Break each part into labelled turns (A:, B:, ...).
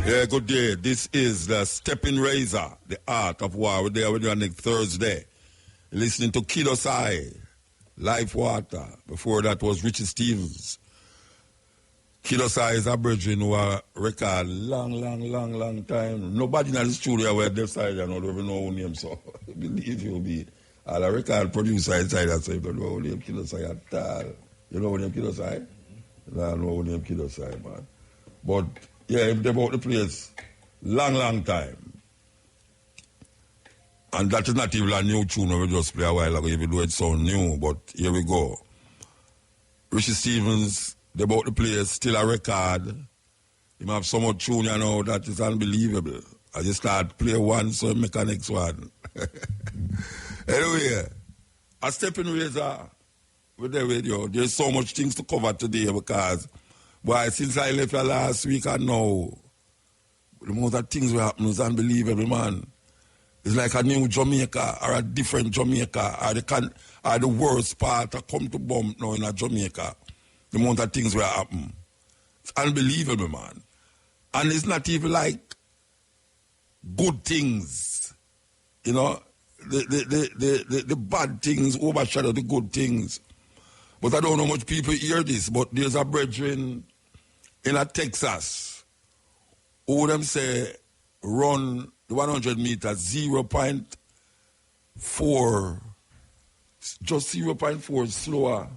A: Yeah, good day. This is the Steppin Razor, the art of war. We're there with you next Thursday. You're listening to Kid Osai, Life Water. Before that was Richie Stevens. Kid Osai is a brethren who are record long time. Nobody in the studio where they side and don't even know who name, so believe you'll be all a record producer inside that, so you don't know who name Kid Osai at all. You know who name Kid Osai? No, I know who name Kid Osai, man. But yeah, if they bought the place long time. And that is not even a new tune we just play a while ago, even though it sound new, but here we go. Richie Stevens, they bought the place, still a record. He have so much tune, you know, that is unbelievable. I just start play one, so I make a next one. Anyway, a Steppin Razor with the radio. There's so much things to cover today because boy, since I left here last week and now, the most of things will happen is unbelievable, man. It's like a new Jamaica or a different Jamaica or the worst part that come to bump now in a Jamaica. The amount of things will happen. It's unbelievable, man. And it's not even like good things. You know, the bad things overshadow the good things. But I don't know much people hear this, but there's a brethren in a Texas who them say run the 100 meters 0.4, just 0.4 slower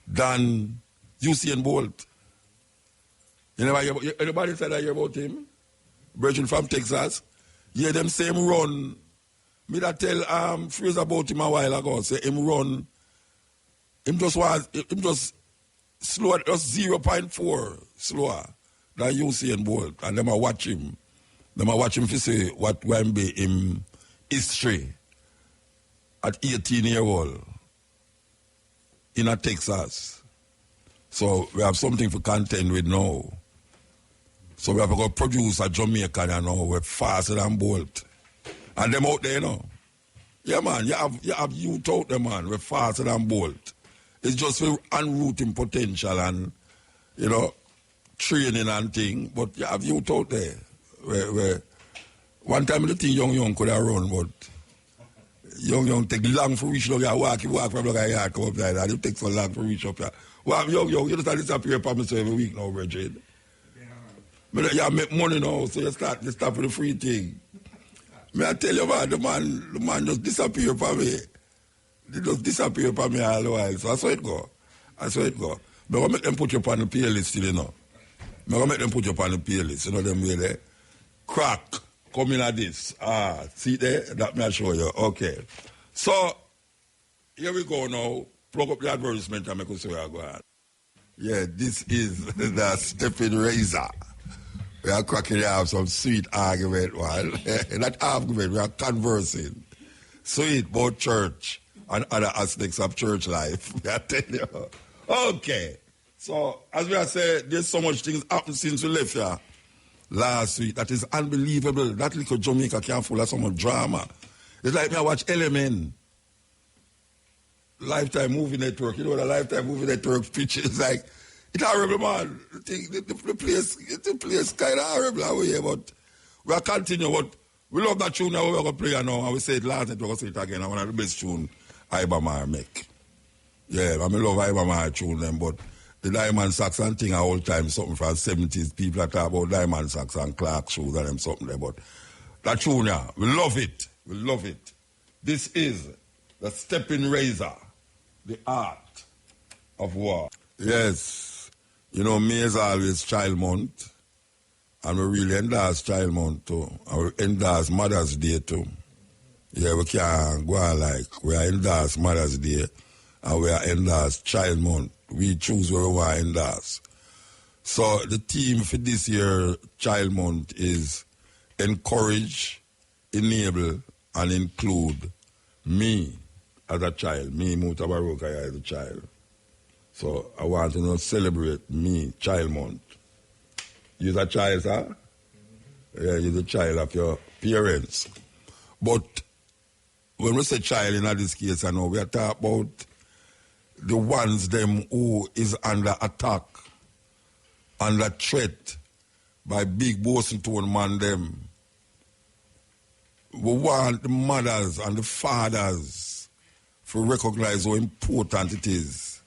A: than Usain Bolt. Anybody said I hear about him? Brethren from Texas? Yeah, them say him run. Me that tell Fraser about him a while ago. Say him run. Him just slower, just 0.4 slower than Usain Bolt. And them a watch him. Them a watch him to say what will be in history at 18 years old in a Texas. So we have something to contend with now. So we have to go produce a Jamaican, you know, we're faster than Bolt. And them out there, you know. Yeah, man, you have youth out there, man, we're faster than Bolt. It's just for unrooting potential and, you know, training and thing. But you have youth out there. Where one time the thing young could have run, but young take long for reach, walk from the yard, come up there, and it takes so long for reach up there. Well, young, you just disappear from me every week now, Bridget. But you make money now, so you start with the free thing. May I tell you, man, the man just disappear from me. They just disappear from me all the while. So I saw it go. But I'm going to make them put you on the peer list, you know. I'm going to make them put you on the peer list, you know them way there. Crack, come in at this. See there? That may I show you. Okay. So, here we go now. Plug up the advertisement and make us see where I go on. Yeah, this is the Steppin Razor. We are cracking have some sweet argument, while not argument, we are conversing. Sweet about church and other aspects of church life. I tell you. Okay. So, as we have said, there's so much things happened since we left here last week. That is unbelievable. That little Jamaica can full of so much drama. It's like me I watch Element. Lifetime Movie Network. You know what a Lifetime Movie Network picture is like? It's horrible, man. The place kind of horrible out here, but we'll continue. But we love that tune now we're going to play now. And we said last night we're going to say it again. One of the best tune Ibamar make. Yeah, I love Ibamar tune them, but the diamond sax and thing all time, something from the 70s. People that talk about diamond sax and Clark shoes and them something there. But that tune, yeah, we love it. We love it. This is the Steppin Razor, the art of war. Yes. You know, May is always Child Month. And we really endorse Child Month too. And we endorse Mother's Day too. Yeah, we can't go on like we are endorse Mother's Day and we are endorse Child Month. We choose where we want to endorse. So the theme for this year, Child Month, is encourage, enable, and include me as a child. Me, Mutabaruka, as a child. So I want to celebrate me, Child Month. You're a child, sir? Yeah, you're the child of your parents. But when we say child in this case, I know we are talking about the ones them who is under attack, under threat by big bossing tone man them. We want the mothers and the fathers to recognize how important it is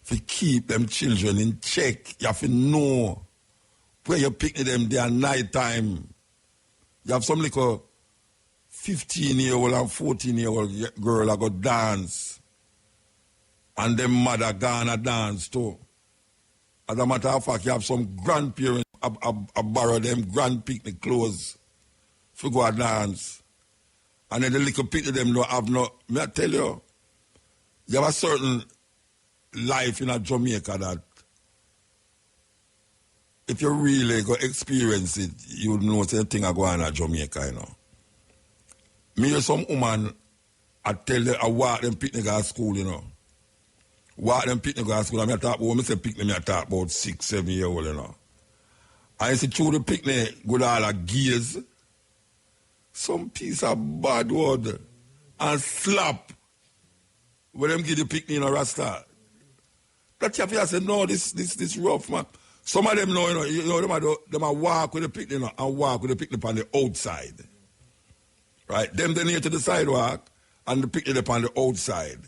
A: to keep them children in check. You have to know where you pick them there night time. You have some little 15-year-old and 14-year-old girl that go dance. And them mother gonna dance too. As a matter of fact, you have some grandparents borrow them grand picnic clothes to go and dance. And then the little picnic them don't have no, may I tell you, you have a certain life in a Jamaica that if you really go experience it, you would know something are going on in Jamaica, you know. Me hear some woman, I tell them, I walk them picnic at school, you know. Walk them picnic at school, and I talk about, when I say picnic, I talk about 6, 7 years old, you know. I see through the picnic, go down like gears, some piece of bad word, and slap, when them give the picnic in a rasta. That you have to say, no, this rough, man. Some of them know, you know, them are walk with the picnic, you know, and walk with the picnic on the outside. Right? Them they near to the sidewalk, and the picnic on the outside.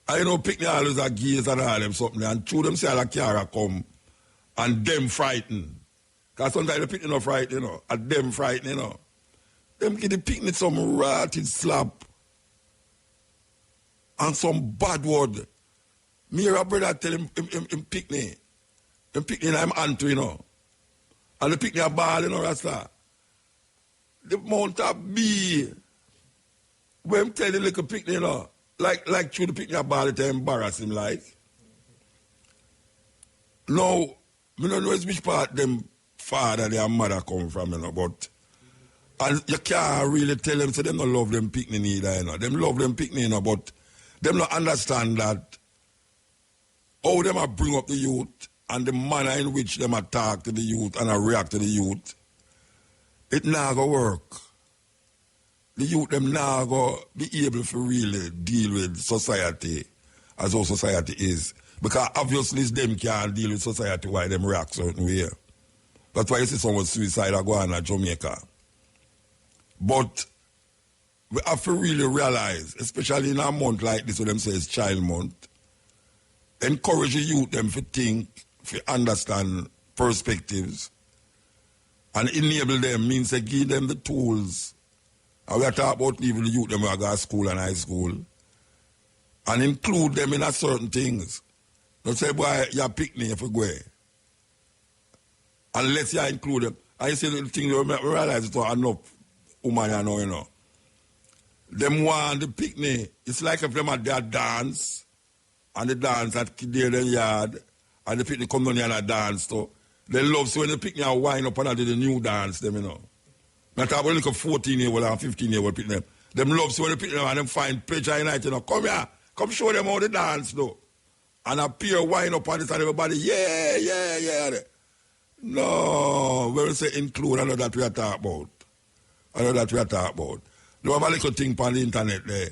A: I know picnic always are gears and all them something, and through them say like Kiara come, and them frightened. Because sometimes the picnic not frightened, you know, and them frightened, you know. Them give the picnic some rotted slap, and some bad word. Me or a brother tell him picnic. Him picnic I'm anto, you know. And the picnic a ball, you know, Rasta. The amount of bee. When him tell the little picnic, you know, like through the picnic a ball, it embarrass him like. Now, I don't know which part them father and their mother come from, you know, but and you can't really tell them, so them don't love them picnic either, you know. Them love them picnic, you know, but them don't understand that how them a bring up the youth and the manner in which them attack to the youth and react to the youth, it not go work. The youth them not go be able to really deal with society as how society is. Because obviously it's them can't deal with society why them react certain way. That's why you see someone suicide go on in Jamaica. But we have to really realize, especially in a month like this, what them say is Child Month, encourage the youth them to think, to understand perspectives, and enable them means to give them the tools. And we are talking about leaving the youth them who go to school and high school, and include them in a certain things. Don't say, boy, you're picnic if you go. Unless you include them. I say the thing you realize it's not enough woman you know, you know. Them want the picnic. It's like if them at their dance, and the dance at their yard, and the picnic come down here and dance too. They love so when the picnic and wind up and do the new dance, them, you know. I talk about like a 14-year-old and 15-year-old picnic. Them love so when the picnic and them find pleasure in it, you know. Come here, come show them how they dance though. And appear wind up on this and everybody, yeah. No, when we say include, I know that we are talking about. There was a little thing on the internet there,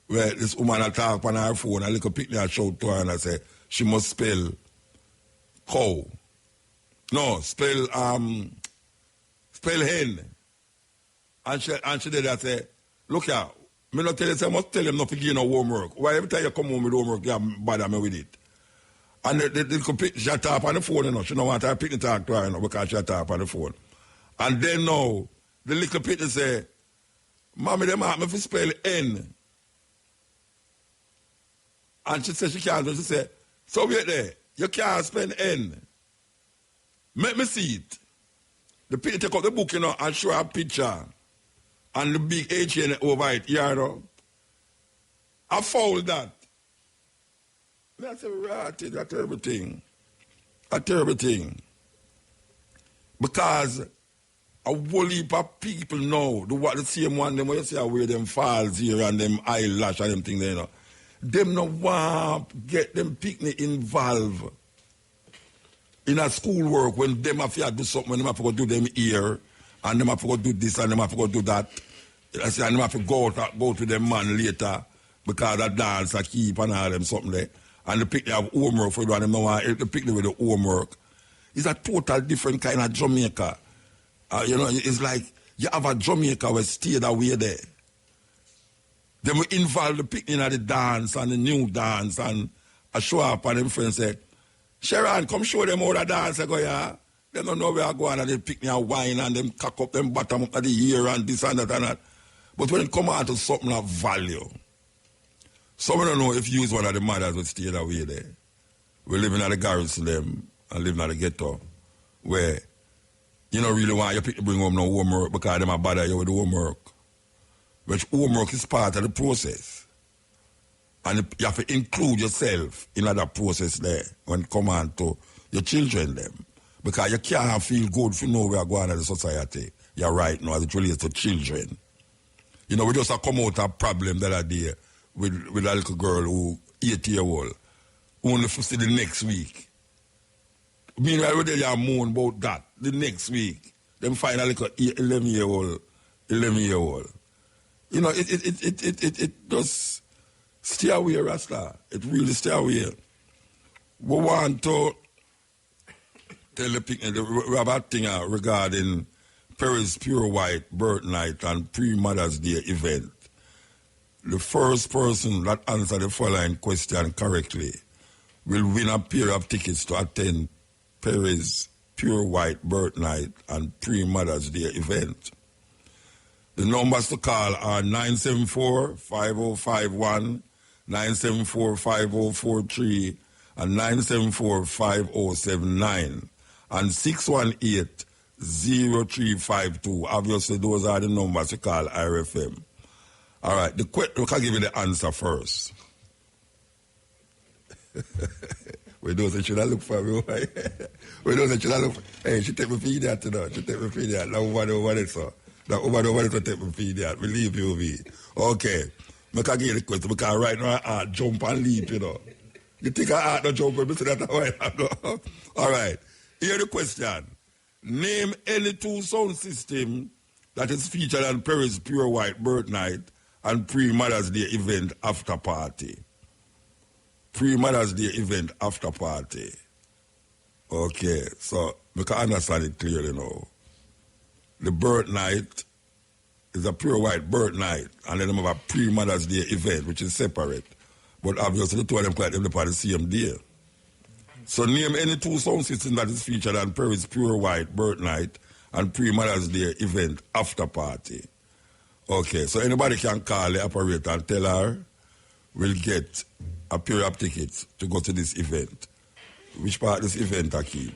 A: where this woman will talk on her phone, a little picnic and shout to her and I say, she must spell cow. No, spell hen. And she did that say, look here, me not tell you, I must tell him not to give no homework. Why every time you come home with homework, you bother me with it. And she talk on the phone, you know. She don't want her picnic talk to her, you know, because she talk on the phone. And then now, the little picnic say, Mommy, them ask me to spell N. And she said she can't. She said, so wait there, you can't spell N. Make me see it. The picnic take out the book, you know, and show her a picture. And the big H over it, you know. I fold that. That's a ratty, that's a terrible thing. A terrible thing. Because a whole heap of people know the same one, them when you see where them falls here and them eyelash and them things there, you know. Them no want get them picnic involved in a schoolwork when them have to do something, when them have to go do them here, and them have to go do this and them have to go do that. And them have to go to them man later because that dance I keep and all them something there. And the picnic have homework for you and them no want the picnic with the homework. It's a total different kind of Jamaica. You know, it's like you have a Jamaica where stay that way there. Then we involve the picnic at the dance and the new dance and I show up and them friends say, Sharon, come show them how the dance. I go, yeah. They don't know where I go and they pick me a wine and them cock up them bottom up at the ear and this and that and that. But when it come out to something of value, some don't know if you use one of the mothers would stay that way there. We're living at the garrison them and living at the ghetto where you don't really want your people to bring home no homework because them are bother you with the homework. Which homework is part of the process. And you have to include yourself in that process there when it comes on to your children them. Because you can't feel good if you know where you're going in the society. You're right now as it relates to children. You know, we just have come out a problem that idea with a little girl who 8-year-old, only for see the next week. Meanwhile, they are moan about that the next week. Them find a little 11-year-old. You know, it does stay away, Rasta. It really stay away. We want to tell the people the about thing regarding Perry's Pure White birthnight and pre-Mother's Day event. The first person that answer the following question correctly will win a pair of tickets to attend Perry's Pure White birthnight and pre-Mother's Day event. The numbers to call are 974-5051, 974-5043, and 974-5079, and 618-0352. Obviously, those are the numbers to call IRFM. All right, we can give you the answer first. We don't say, should I look for me? We don't say, should I look for me? Hey, she take me for that tonight. She take me for that. Now, what is so? Now, what is to take me for that? Believe you me. Okay. I can give you the question because right now I jump and leap, you know. You think I don't jump and say that a while ago? All right. Here the question. Name any two sound system that is featured on Perry's Pure White birthnight and pre-Mother's Day event after party. Pre-Mother's Day event after party. Okay, so we can understand it clearly now. The birthnight is a Pure White birthnight, and then they have a pre-Mother's Day event, which is separate. But obviously the two of them quite them on the same day. So name any two sound system that is featured on Perry's Pure White birthnight and pre-Mother's Day event after party. Okay, so anybody can call the operator and tell her we'll get a pair of tickets to go to this event. Which part of this event I keep?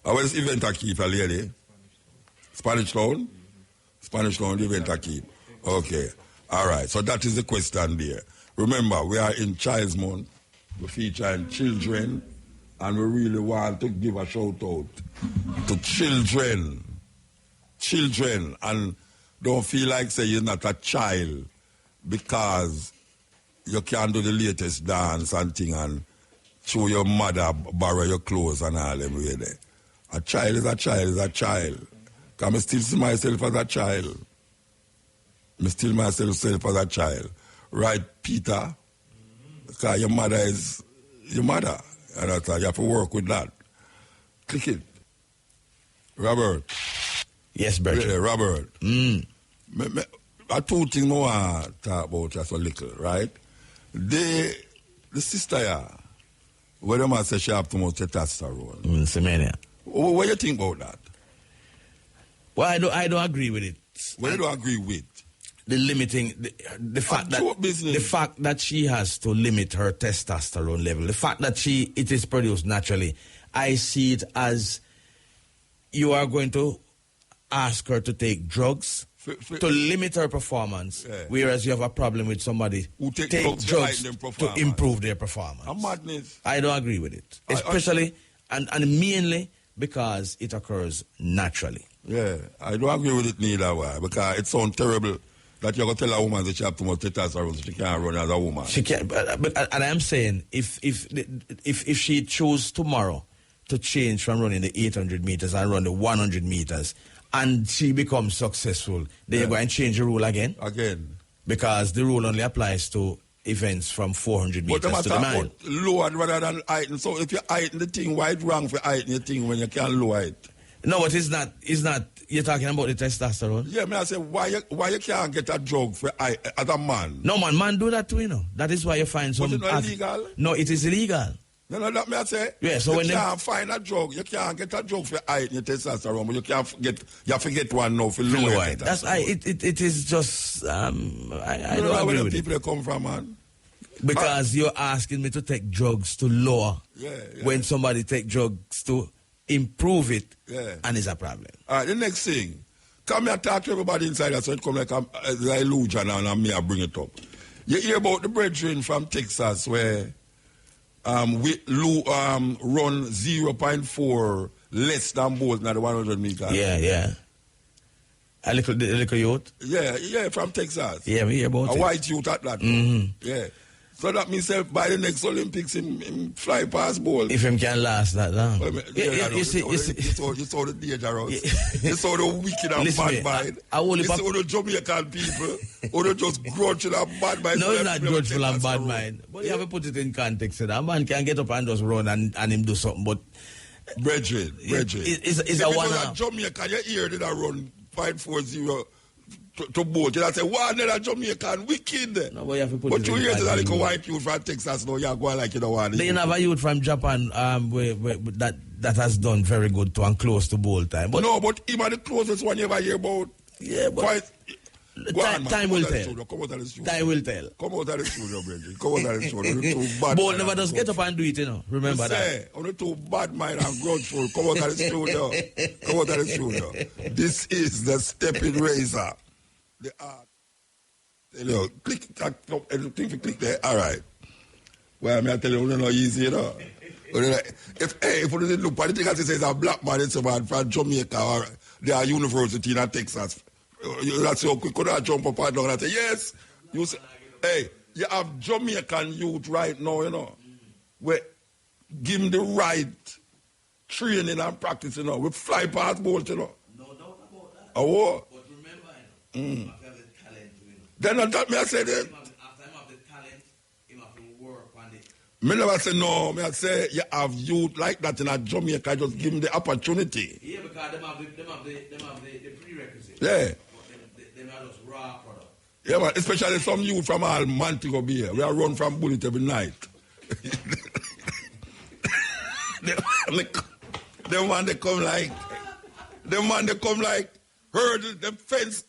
A: How this event I keep, a lady? Spanish Town? Spanish Town, the event I keep. Okay, all right, so that is the question there. Remember, we are in Child's Month. We feature children, and we really want to give a shout out to children. Children, and don't feel like say you're not a child because you can't do the latest dance and thing and show your mother borrow your clothes and all them way there. A child is a child is a child. Because I still see myself as a child. I still myself as a child. Right, Peter? Because your mother is your mother. And that's how you have to work with that. Click it. Robert.
B: Yes, Bertrand.
A: Really, Robert. I two things I want to talk about just a little, right? The sister here, where the man says she have too much testosterone.
B: Semenia.
A: What do you think about that?
B: Well, I don't agree with it.
A: What do you agree with?
B: The limiting, the fact that she has to limit her testosterone level, the fact that it is produced naturally, I see it as you are going to ask her to take drugs to limit her performance, whereas you have a problem with somebody
A: who take drugs
B: to improve their performance.
A: A madness.
B: I don't agree with it, especially and mainly because it occurs naturally.
A: Yeah, I don't agree with it neither way because it sounds terrible that you're going to tell a woman that she has too much testosterone so she can't run as a woman.
B: She can't, but and I am saying if she chooses tomorrow to change from running the 800 meters and run the 100 meters, and she becomes successful, then you're going to change the rule again?
A: Again.
B: Because the rule only applies to events from 400 meters to the mile.
A: Lower rather than heighten. So if you heighten the thing, why it's wrong for heighten the thing when you can't lower it?
B: No, but it's not. You're talking about the testosterone.
A: Yeah, I say why you can't get a drug for as a man?
B: No, man do that too, you know. That is why you find some.
A: But it's not illegal.
B: No, it is illegal.
A: No, that me I say.
B: Yeah, so when
A: you can't find a drug, you can't get a drug for heighten your testosterone, but you have to get one now for lower it.
B: That's it is just I don't agree
A: where
B: with
A: people come from, man.
B: Because you're asking me to take drugs to lower when somebody take drugs to improve it, and it's a problem.
A: All right, the next thing. Come here, talk to everybody inside, so it come like an illusion, and me I bring it up. You hear about the brethren from Texas where we run 0.4 less than both at the 100 meters.
B: Yeah. A little youth?
A: Yeah, from Texas.
B: Yeah, we hear about
A: a white youth at that. Yeah. So that means by the next Olympics, him fly past ball.
B: If him can last that long.
A: You saw the dangerous. You saw the wicked and bad mind. You saw the Jamaican people who they just grudgeful and bad mind.
B: No, it's not grudgeful and bad mind. But you have to put it in context. A man can get up and just run and him do something. But
A: Brethren.
B: It's a one.
A: If Jamaica, you hear that I run 540 to boat. You say, one of Jamaican wicked.
B: No, but you have to put it
A: 2 years ago, like a white youth from Texas, now you're going like you don't want it.
B: They have a youth from Japan that has done very good to and close to bowl time. But
A: no, but him are the closest one you ever hear about.
B: Yeah, but time will tell.
A: Come out of the studio.
B: Time will tell.
A: Come out of the studio, Bridget. Come out of the studio.
B: Bowl never does get up and do it, you know. Remember that.
A: Only too bad mind and grudgeful. Come out of the studio. Come out of the studio. This is the Steppin razor. The art. You know, click, everything you click there. All right. Well, I tell you, it's not easy, you know. If you look, political says a black man, it's a man from Jamaica or their university in Texas. That's so quick. Could I jump up and down and say, yes? You say, hey, you have Jamaican youth right now, you know. We give them the right training and practice, you know. We fly past boats, you know.
B: No doubt about that.
A: Oh, what?
B: But remember, you have the talent, you know.
A: Then on that, me I say that.
B: After him have the talent, him have to work on it.
A: Me never say no. Me I say you have youth like that in a Jamaica. Just give them the opportunity.
B: Yeah, because them have the prerequisites.
A: Yeah.
B: Them are just raw product.
A: Yeah, man. Especially some youth from all Montego Bay here. We are run from bullet every night. Them man they come like hurdle, them fence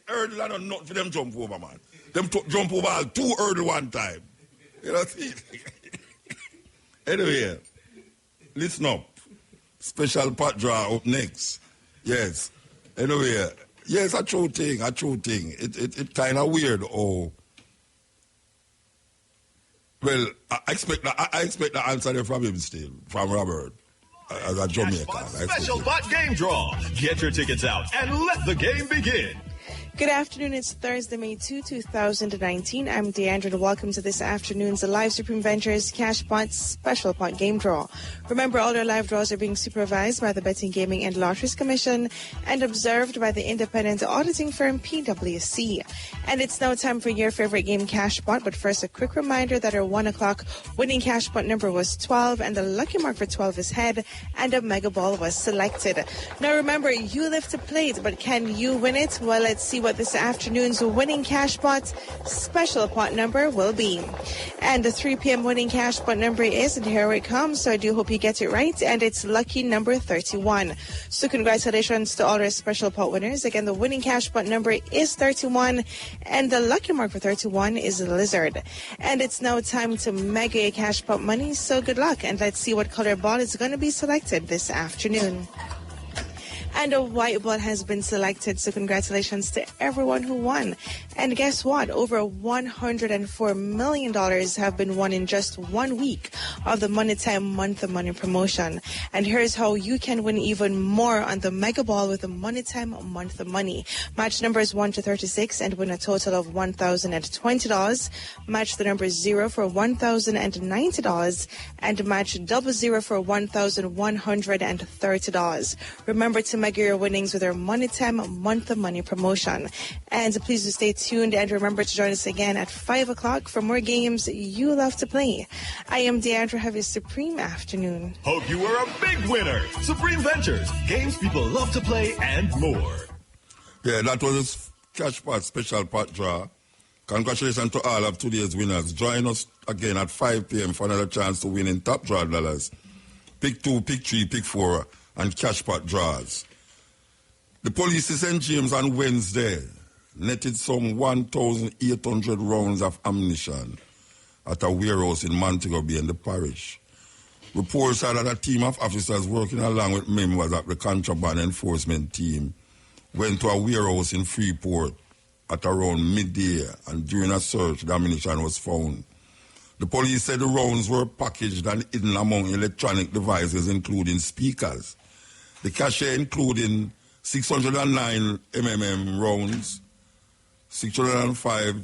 A: hurdle and not for them jump over, man. Them jump over all 2 hurdle one time. You know, see? Anyway, listen up. Special pot draw up next. Yes. Anyway, yes, a true thing. It kind of weird. Oh, well, I expect the answer there from him still, from Robert, as a Jamaican.
C: Special pot game draw. Get your tickets out and let the game begin.
D: Good afternoon. It's Thursday, May 2, 2019. I'm Deandra, and welcome to this afternoon's Live Supreme Ventures Cash Pot Special Pot Game Draw. Remember, all our live draws are being supervised by the Betting, Gaming and Lotteries Commission and observed by the independent auditing firm PwC. And it's now time for your favorite game, Cash Pot. But first, a quick reminder that our 1 o'clock winning Cash Pot number was 12, and the lucky mark for 12 is head, and a mega ball was selected. Now, remember, you live to play it, but can you win it? Well, let's see what this afternoon's winning cash pot special pot number will be. And the 3 p.m. winning cash pot number is, and here it comes, so I do hope you get it right, and it's lucky number 31. So congratulations to all our special pot winners. Again, the winning cash pot number is 31, and the lucky mark for 31 is lizard. And it's now time to mega your cash pot money, so good luck, and let's see what color ball is going to be selected this afternoon. And a white ball has been selected, so congratulations to everyone who won. And guess what? Over $104 million have been won in just 1 week of the Money Time Month of Money promotion. And here's how you can win even more on the Mega Ball with the Money Time Month of Money. Match numbers 1 to 36 and win a total of $1,020. Match the number 0 for $1,090. And match 00 for $1,130. Remember to mega your winnings with our Money Time Month of Money promotion. And please do stay tuned tuned and remember to join us again at 5 o'clock for more games you love to play. I am Deandra. Have a supreme afternoon.
C: Hope you were a big winner. Supreme Ventures, games people love to play and more.
A: Yeah, that was a cash pot, special pot draw. Congratulations to all of today's winners. Join us again at 5 p.m. for another chance to win in top draw dollars. Pick 2, pick 3, pick 4, and cash pot draws. The police in St. James on Wednesday netted some 1,800 rounds of ammunition at a warehouse in Montego Bay in the parish. Reports are that a team of officers working along with members of the contraband enforcement team went to a warehouse in Freeport at around midday, and during a search, the ammunition was found. The police said the rounds were packaged and hidden among electronic devices, including speakers. The cache including 609 mm rounds, 605,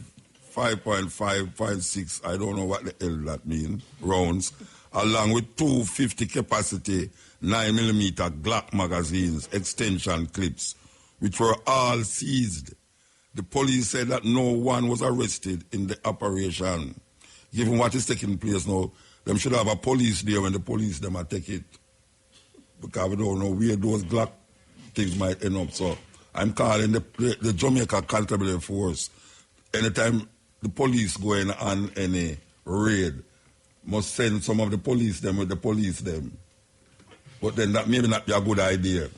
A: 5.5.6, I don't know what the hell that means, rounds, along with 250 capacity 9mm Glock magazines, extension clips, which were all seized. The police said that no one was arrested in the operation. Given what is taking place now, them should have a police there when the police them are take it. Because we don't know where those Glock things might end up. So I'm calling the Jamaica Constabulary Force. Anytime the police going on any raid, must send some of the police them with the police them. But then that may not be a good idea.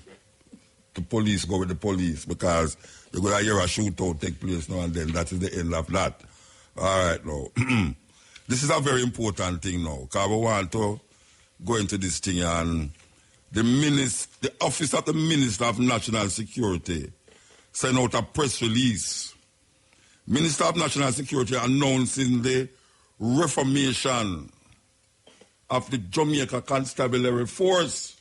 A: The police go with the police, because you're going to hear a shootout take place now and then. That is the end of that. All right, now. This is a very important thing now, because we want to go into this thing, and the Office of the Minister of National Security sent out a press release. Minister of National Security announcing the reformation of the Jamaica Constabulary Force.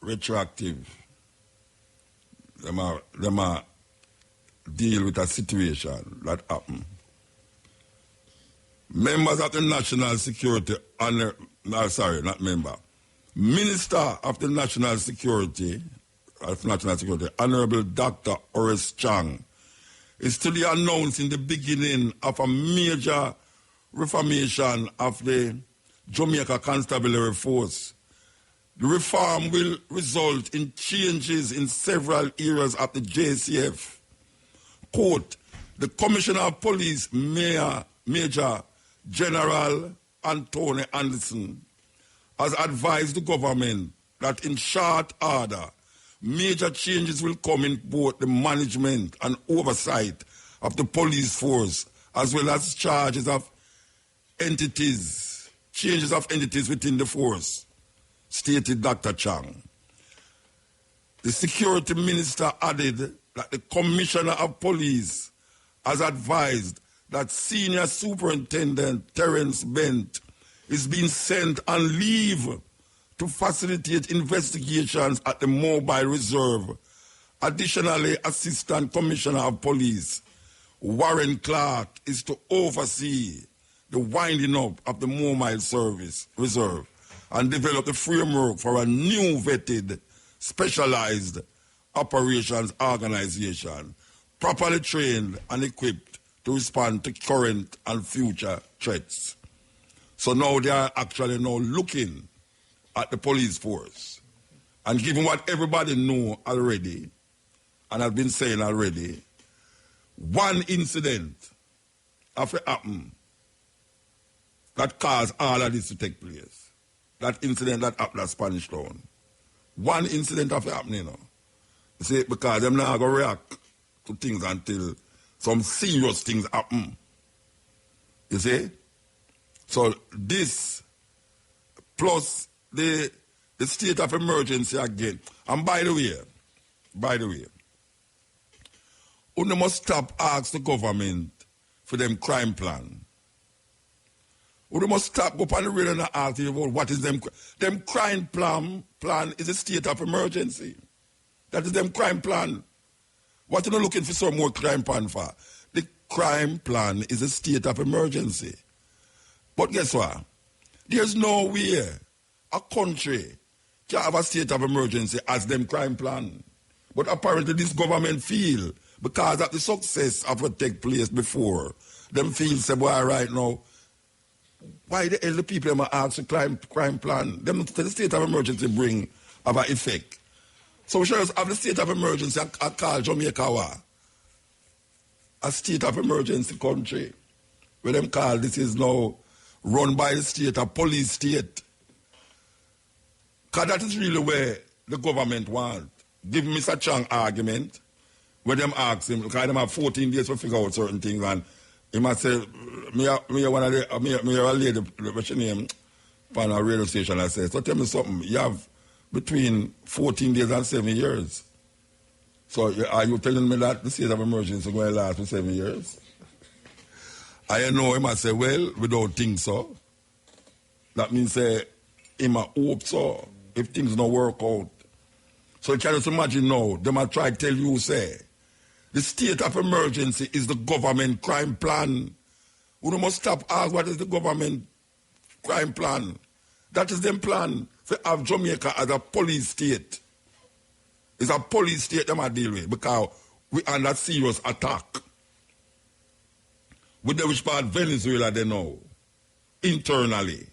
A: Retroactive. Them are deal with a situation that happened. Members of the National Security, Minister of the National Security, Honorable Dr. Horace Chang, is today announcing the beginning of a major reformation of the Jamaica Constabulary Force. The reform will result in changes in several areas of the JCF. Quote, the Commissioner of Police, Major General Anthony Anderson, has advised the government that in short order, major changes will come in both the management and oversight of the police force, as well as changes of entities within the force, stated Dr. Chang. The Security Minister added that the Commissioner of Police has advised that Senior Superintendent Terence Bent is being sent on leave to facilitate investigations at the Mobile Reserve. Additionally, Assistant Commissioner of Police Warren Clark is to oversee the winding up of the Mobile Reserve and develop the framework for a new vetted, specialized operations organization, properly trained and equipped to respond to current and future threats. So now they are actually now looking at the police force. And given what everybody know already, and I've been saying already, one incident after happened that caused all of this to take place. That incident that happened at Spanish Town. One incident after happening, you know. You see, because them not going to react to things until some serious things happen. You see? So this, plus the state of emergency again. And by the way, we must stop ask the government for them crime plan. We must stop go on the radio and ask about what is them crime plan is a state of emergency. That is them crime plan. What are you looking for some more crime plan for? The crime plan is a state of emergency. But guess what? There's no way a country can have a state of emergency as them crime plan. But apparently this government feel, because of the success of what take place before, them feel say, boy, right now, why the hell the people them ask the crime plan? Them the state of emergency bring have an effect. So we should have the state of emergency I call Jamaica a state of emergency country. Where them call this is now run by the state, a police state. Because that is really where the government want. Give Mr. Chang argument, where them ask him, because them have 14 days to figure out certain things, and he must say, me a lady, what's your name, on a radio station, I say, so tell me something, you have between 14 days and 7 years. So are you telling me that the state of emergency is going to last for 7 years? I know him, I say, well, we don't think so. That means say, him a hope so, if things don't work out. So you can just imagine now, they might try to tell you, say, the state of emergency is the government crime plan. We must stop ask what is the government crime plan. That is them plan to have Jamaica as a police state. It's a police state they might deal with because we are under serious attack. With the which part Venezuela they know. Internally.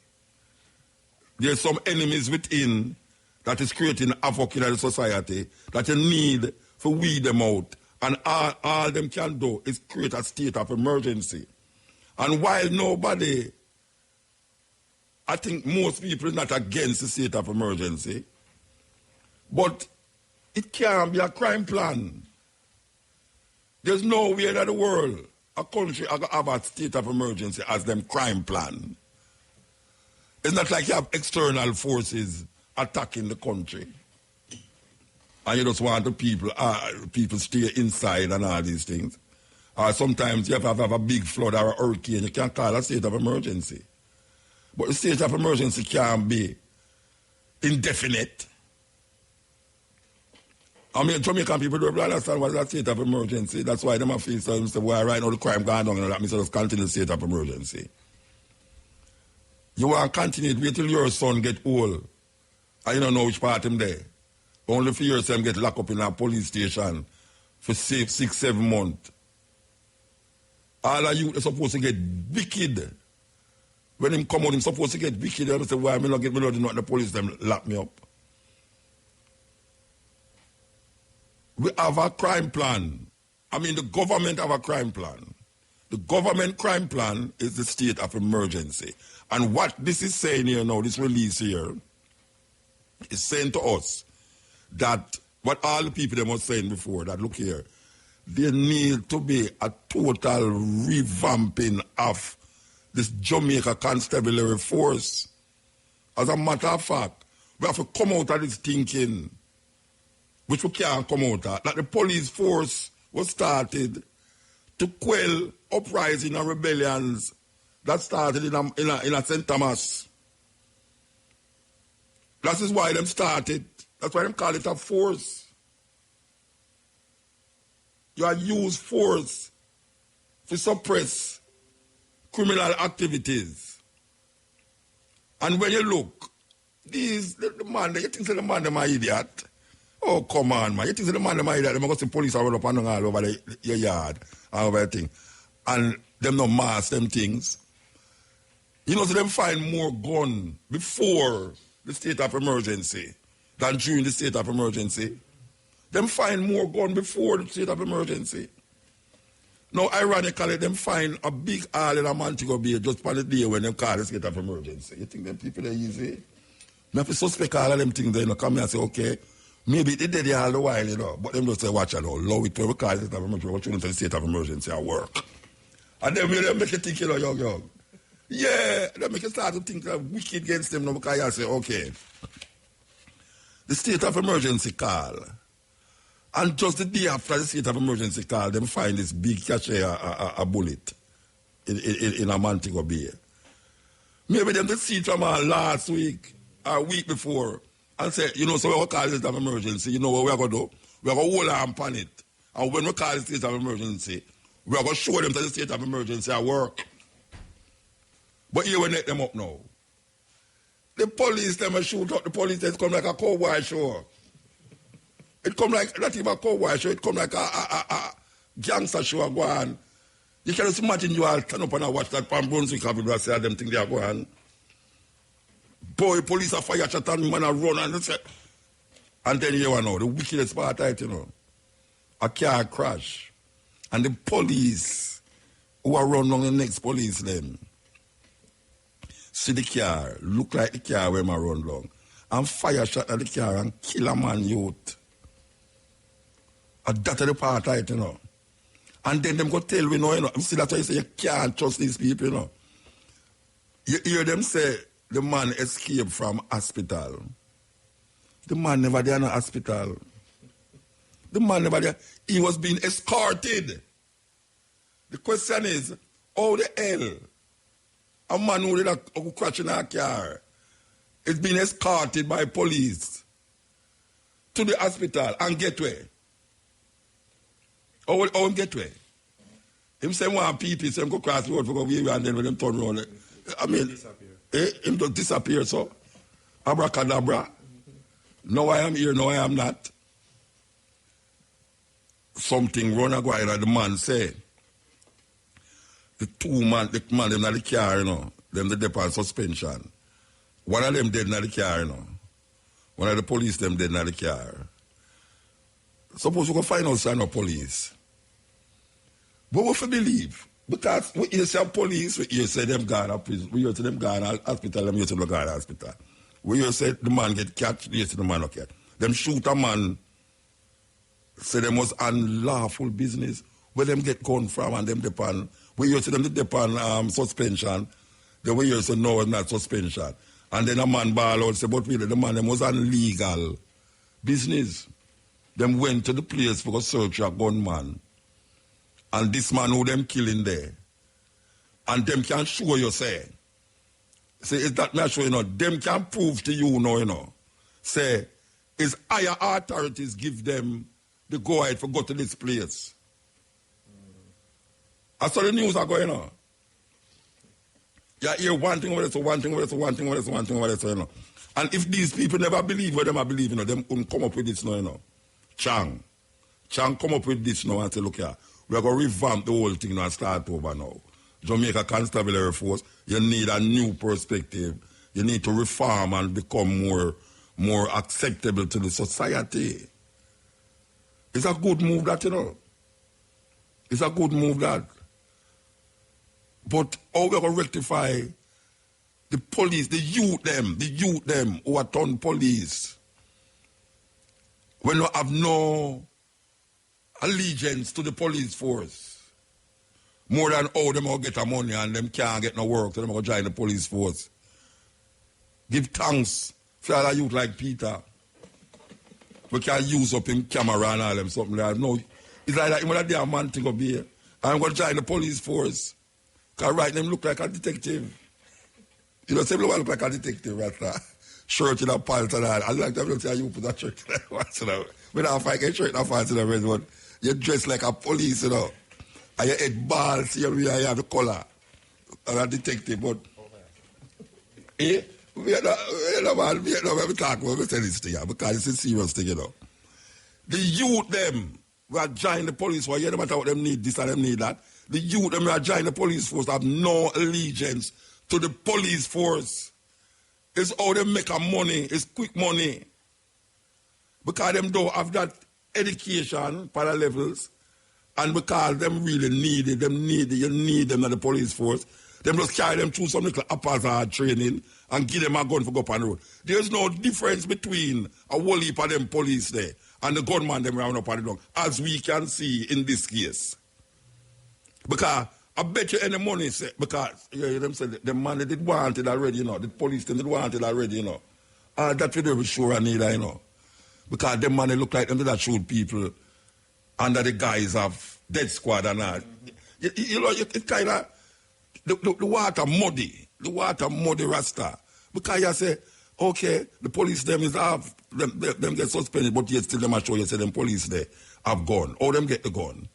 A: There's some enemies within that is creating havoc in the society that you need to weed them out. And all them can do is create a state of emergency. And while nobody, I think most people are not against the state of emergency, but it can't be a crime plan. There's nowhere in the world a country have a state of emergency as them crime plan. It's not like you have external forces attacking the country. And you just want the people stay inside and all these things. Or sometimes you have a big flood or a hurricane, you can't call a state of emergency. But the state of emergency can't be indefinite. I mean, Jamaican people don't understand what is a state of emergency. That's why they might feel so, say, well, right now the crime going on, and that means just continue the state of emergency. You want to continue wait till your son get old. And you don't know which part him there. Only for your son get locked up in a police station for 6-7 months. All of you are supposed to get wicked. When him come out, him supposed to get wicked. They say, why me not get me not the police them lock me up. We have a crime plan. I mean, the government have a crime plan. The government crime plan is the state of emergency. And what this is saying here now, this release here, is saying to us that what all the people them were saying before, that look here, there need to be a total revamping of this Jamaica Constabulary Force. As a matter of fact, we have to come out of this thinking, which we can't come out of, that the police force was started to quell uprising and rebellions that started in a St. Thomas. That is why them started. That's why them call it a force. You are use force to suppress criminal activities. And when you look, the man, you think the man them are idiot? Oh, come on, man. You think the man them are idiot? Them go see police are up and all over your yard and over everything. And them no mask them things. You know, so them find more gun before the state of emergency than during the state of emergency. Them find more gun before the state of emergency. Now, ironically, them find a big hall in a Montego Bay just on the day when them call the state of emergency. You think them people are easy? I have to suspect all of them things, you know, come here and say, okay, maybe they did it all the while, you know, but them just say, watch it, allow it when we call the state of emergency, we're trying to the state of emergency at work. And then they make you think, you know, young. Yeah, they make you start to think wicked against them, because you say, okay, the state of emergency call. And just the day after the state of emergency call, them find this big cache, a bullet in a Montego Bay. Maybe them to see it from last week, or week before, and say, you know, so we call the state of emergency, you know what we're going to do? We're going to hold on upon it. And when we call the state of emergency, we're going to show them that the state of emergency at work. But here we let them up now. The police, them shoot up, the police, they come like a cowboy show. It come like, not even a cowboy show, it come like a gangster show go on. You can just imagine you all turn up and watch that Palm Brunswick have it, say them things they are going. Boy, police are fire shot and man are run and then you know, the wickedest part of it, you know. A car crash. And the police who are run on the next police then see the car, look like the car where I run long, and fire shot at the car and kill a man youth. And that's the part of it, you know. And then them go tell we know, you know. See, that's why you say you can't trust these people, you know. You hear them say the man escaped from hospital. The man never there in the hospital. The man never there. He was being escorted. The question is, how the hell a man who crashed in a car is being escorted by police to the hospital and get where? How him get where? Him say one people, say him go cross the road for go away and then when them turn around. I mean, him just disappear, so. Abracadabra. No, I am here, no, I am not. Something run a go ahead the man say. The man them in the car, you know, them the depot on suspension. One of them dead in the car, you know. One of the police them dead in the car. Suppose we go find out sign of police. But we believe. Because we hear some police, we hear say them gone to prison, we hear say them gone to hospital, them hear say them gone to hospital. We hear say the man get catch, we hear say the man not catch. Them shoot a man, say them was unlawful business, where them get gun from and them depend. We hear say them depend suspension, then we hear say no, it's not suspension. And then a man ball out say, but really the man them was illegal business. Them went to the place for a search a gunman. And this man who them killing there. And them can show you, say, is that not sure, you know, them can prove to you, you know, say, is higher authorities give them the go-ahead for go to this place. I saw the news are going on. You hear one thing over there, one thing over there, one thing over there, one thing over there, you know. And if these people never believe what them are believing, you know, them couldn't come up with this, you know. Chang come up with this now and say, look here, we're going to revamp the whole thing now and start over now. Jamaica Constabulary Force, you need a new perspective. You need to reform and become more acceptable to the society. It's a good move that, you know. It's a good move that. But how we going to rectify the police, the youth them who are turned police, when you have no allegiance to the police force, more than how them all get the money and them can't get no work, so them go join the police force. Give thanks for all the youth like Peter. We can use up him camera and all them something like that. No, it's like that, when a man think of here, I'm going to join the police force. Because right them look like a detective. You know, everyone look like a detective right now. Shirt in a pants and all. I like them to say you put that shirt in a pants, you know. When I get shirt in a pants in a red one, you dress like a police, you know. And your head balls, you have the collar. And a detective, but... Okay. We talk about, we say this thing, because it's a serious thing, you know. The youth them, we are joining the police force, no matter what them need, this and them need that. The youth them, we are joining the police force, have no allegiance to the police force. It's how they make a money, it's quick money. Because them don't have that education for the levels, and because them really need it, you need them in the police force. Them just carry them through some little haphazard training and give them a gun for go up on the road. There's no difference between a whole heap of them police there and the gunman them round up on the dog, as we can see in this case. Because I bet you any money, say, because them said the man they did want it already, you know. The police they did want it already, you know. That's what they were sure I need, you know. Because them man they look like them that shoot people under the guise of dead squad and all. You know, it kind of... The water muddy. The water muddy Rasta. Because you say, okay, the police them is have them get suspended, but yet still them are show you say them police there have gun. Or them get the gun.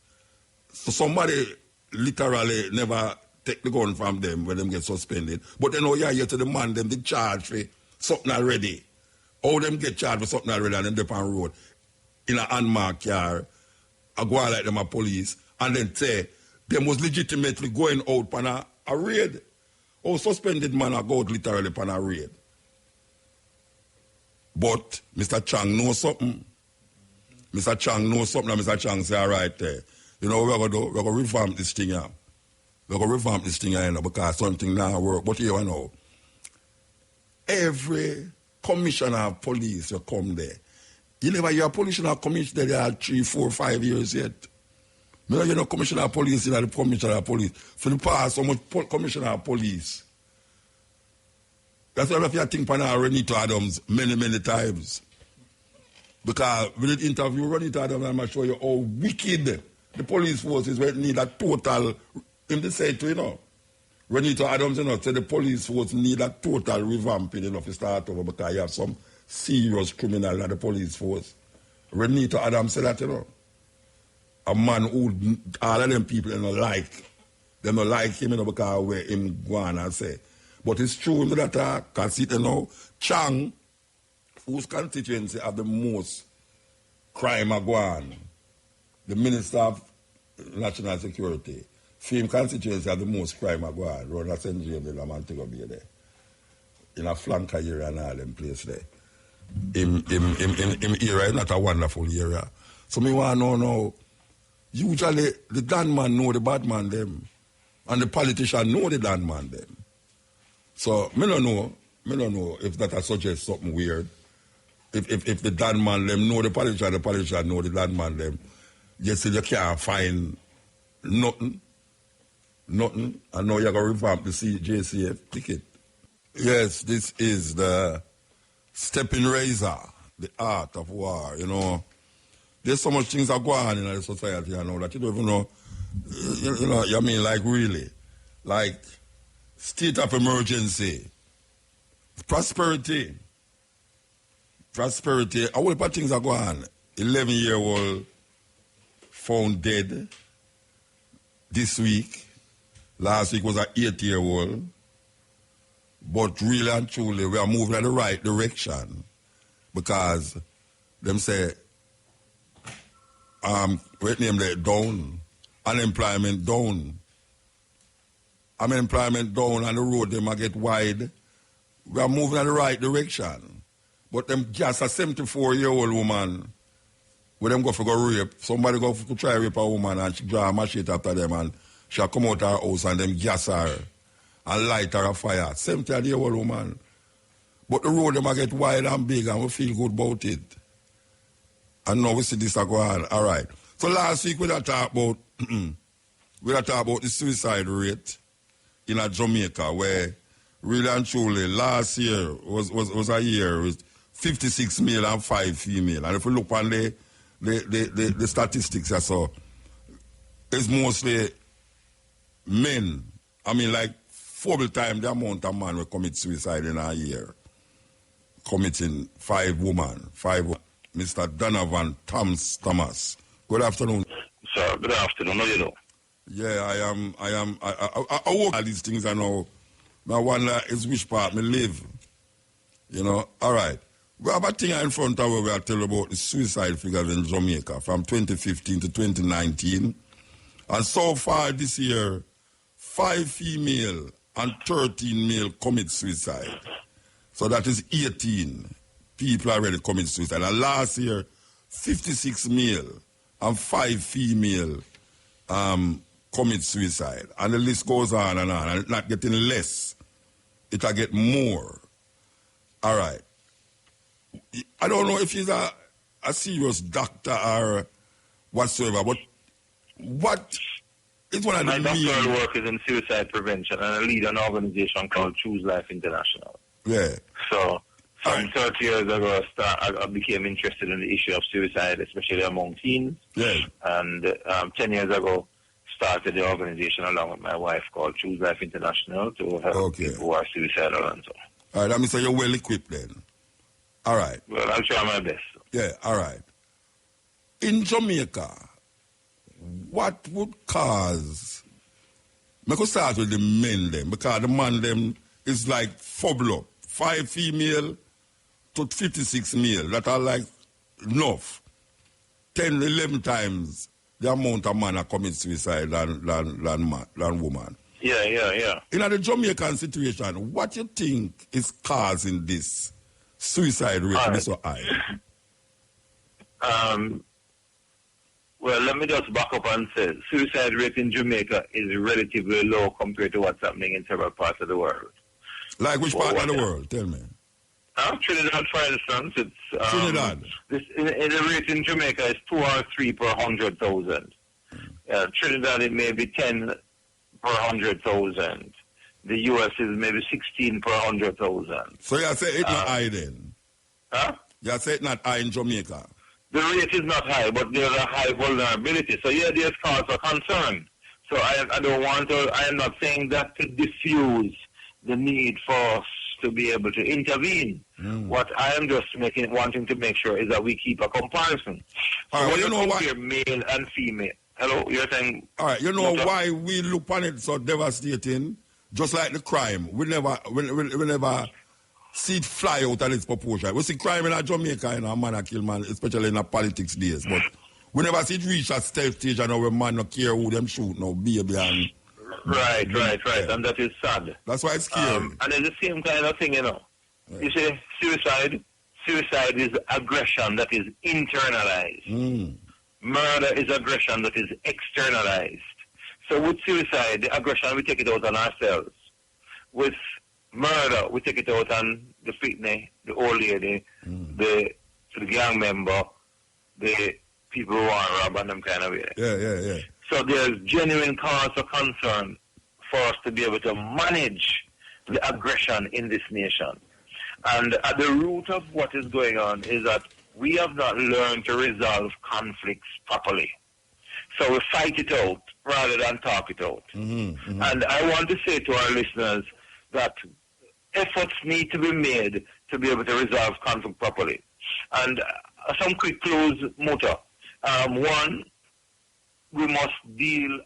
A: So somebody literally never take the gun from them when them get suspended. But then you hear to the man them they charge for something already. Or them get charged for something already and then they on road. in a unmarked car, I go out like them a police, and then say them was legitimately going out on a raid. Or suspended man a go out literally on a raid. But Mr. Chang knows something. Mr. Chang knows something, and Mr. Chang say, all right, you know what we're going to do? We're going to reform this thing here. We're going to reform this thing here, because something now work. But here, you know, every commissioner of police will come there. You never hear a commissioner of police there are 3, 4, 5 years yet. You know, commissioner of police, you know, the commissioner of police. For the past, so much commissioner of police. That's why if you think about Renito Adams many times. Because with the interview, Renito Adams, I'm going to show you how wicked the police force is. When need a total, him to say to, you know, Renito Adams, you know, say the police force need a total revamping, you know, to start over, because you have some serious criminal in the police force. Renito Adams said that, you know. A man who, all of them people, they don't like him, you know, because where him go on and say. But it's true that, because you know, Chang, whose constituency have the most crime go on, the Minister of National Security, Fame constituency have the most crime go on, around St. James and Montego Bay there. In a flanker area and all them place there. Him area is not a wonderful area. So me want to know now, usually the Dan man know the bad man them, and the politician know the Dan man them. So me don't know if that suggests something weird. If the Dan man them know the politician know the Dan man them, you say you can't find nothing. I know you're going to revamp the JCF ticket. Yes, this is the Steppin razor, the art of war, you know. There's so much things that go on in the society, you know, that you don't even know, you know, I mean, like really, like state of emergency, prosperity, a whole lot of things that go on. 11-year-old found dead this week. Last week was an 8-year-old. But really and truly, we are moving in the right direction, because them say, what name they down, unemployment down, and the road them a get wide. We are moving in the right direction. But them just a 74-year-old woman, where them go for go rape, somebody go for try rape a woman, and she draw a machete after them, and she'll come out her house and them gas her and light her a fire. 70-year-old woman. But the road them a get wide and big, and we feel good about it. And now we see this go on. All right. So last week we talk about the suicide rate in Jamaica, where really and truly last year was a year with 56 male and 5 female. And if we look on the statistics, so it's mostly men. I mean, like 4 times the amount of men will commit suicide in a year. Committing 5 women. Mr. Donovan Thomas. Good afternoon.
E: Sir, good afternoon. How you know?
A: Yeah, I work all these things I know. My wonder is which part me live. You know, all right. We have a thing in front of us where I tell you about the suicide figures in Jamaica from 2015 to 2019. And so far this year, 5 female and 13 male commit suicide. So that is 18 people already commit suicide. And last year, 56 male and 5 female commit suicide. And the list goes on, and it's not getting less. It'll get more. All right. I don't know if he's a serious doctor or whatsoever, but what is one of the
E: My doctoral work is in suicide prevention, and I lead an organization called Choose Life International.
A: Yeah.
E: So, some 30 years ago, I became interested in the issue of suicide, especially among teens.
A: Yeah.
E: And 10 years ago, started the organization along with my wife called Choose Life International to help people who are suicidal and so on.
A: All right, that means you're well equipped then. All right.
E: Well, I'll try my best.
A: Yeah, all right. In Jamaica, what would cause... I could start with the men then, because the man them is like fubble up. 5 female to 56 male, that are like enough. 10, 11 times the amount of man that commit suicide than woman.
E: Yeah.
A: In the Jamaican situation, what you think is causing this suicide rate to be so high?
E: Well, let me just back up and say, suicide rate in Jamaica is relatively low compared to what's happening in several parts of the world.
A: Like which part of the world? Tell me.
E: Trinidad, for instance, it's
A: Trinidad.
E: The rate in Jamaica is 2 or 3 per 100,000. Trinidad, it may be 10 per 100,000. The U.S. is maybe 16 per 100,000.
A: So you say it's not high then?
E: Huh?
A: You say it's not high in Jamaica?
E: The rate is not high, but there's a high vulnerability. So yeah, there's cause for concern. So I don't want to, I am not saying that to diffuse the need for us to be able to intervene. What I am just wanting to make sure is that we keep a comparison. So
A: all right, well, you know why
E: male and female. Hello, you're saying.
A: All right, you know why we look on it so devastating, just like the crime. We never see it fly out of its proportion. We see crime in Jamaica and a man kill man, especially in the politics days, but we never see it reach a stage and our man no care who them shoot no baby and.
E: Right, and that is sad.
A: That's why it's scary.
E: And it's the same kind of thing, you know. Yeah. You see, suicide is aggression that is internalized. Murder is aggression that is externalized. So with suicide, the aggression, we take it out on ourselves. With murder, we take it out on the fitness, the old lady, the gang member, the people who are robbed and them kind of way.
A: Yeah.
E: So there's genuine cause for concern for us to be able to manage the aggression in this nation. And at the root of what is going on is that we have not learned to resolve conflicts properly. So we fight it out rather than talk it out. And I want to say to our listeners that efforts need to be made to be able to resolve conflict properly. And some quick clues, Muta. One, we must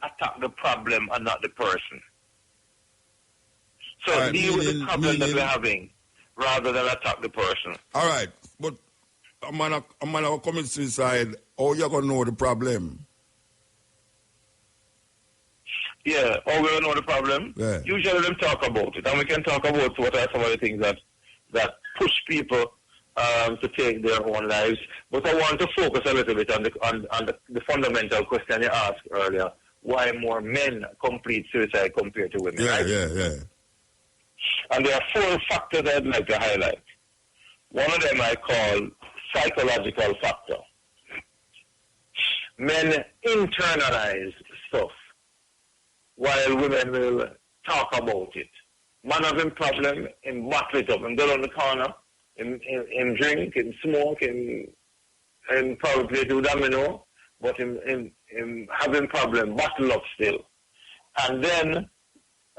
E: attack the problem and not the person. So deal with the problem that we're having rather than attack the person.
A: All right, but a man will commit suicide, how you going to know the problem?
E: Yeah, how we going to know the problem?
A: Yeah.
E: Usually them talk about it, and we can talk about what are some of the things that push people to take their own lives. But I want to focus a little bit on the fundamental question you asked earlier: why more men complete suicide compared to women?
A: Yeah.
E: And there are 4 factors I'd like to highlight. One of them I call psychological factor. Men internalize stuff while women will talk about it. Man having problem, him bottle it up and go down the corner, him drink, him smoke, him probably do domino, but him having problem, bottle up still. And then,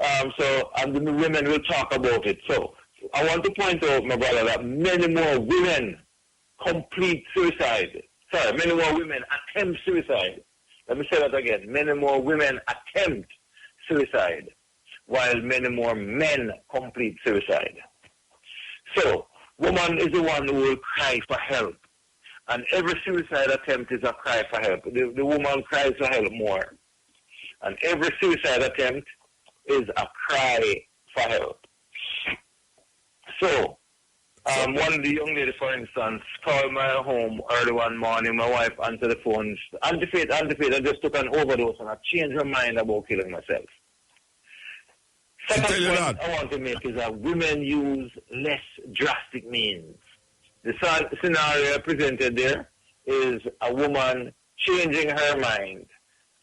E: and the women will talk about it. So I want to point out, my brother, that many more women complete suicide. Sorry, many more women attempt suicide. Let me say that again. Many more women attempt suicide, while many more men complete suicide. So, woman is the one who will cry for help. And every suicide attempt is a cry for help. The woman cries for help more. And every suicide attempt is a cry for help. So, one of the young ladies, for instance, called my home early one morning. My wife answered the phone. Antifate, I just took an overdose and I changed her mind about killing myself. Second point I want to make is that women use less drastic means. The scenario presented there is a woman changing her mind.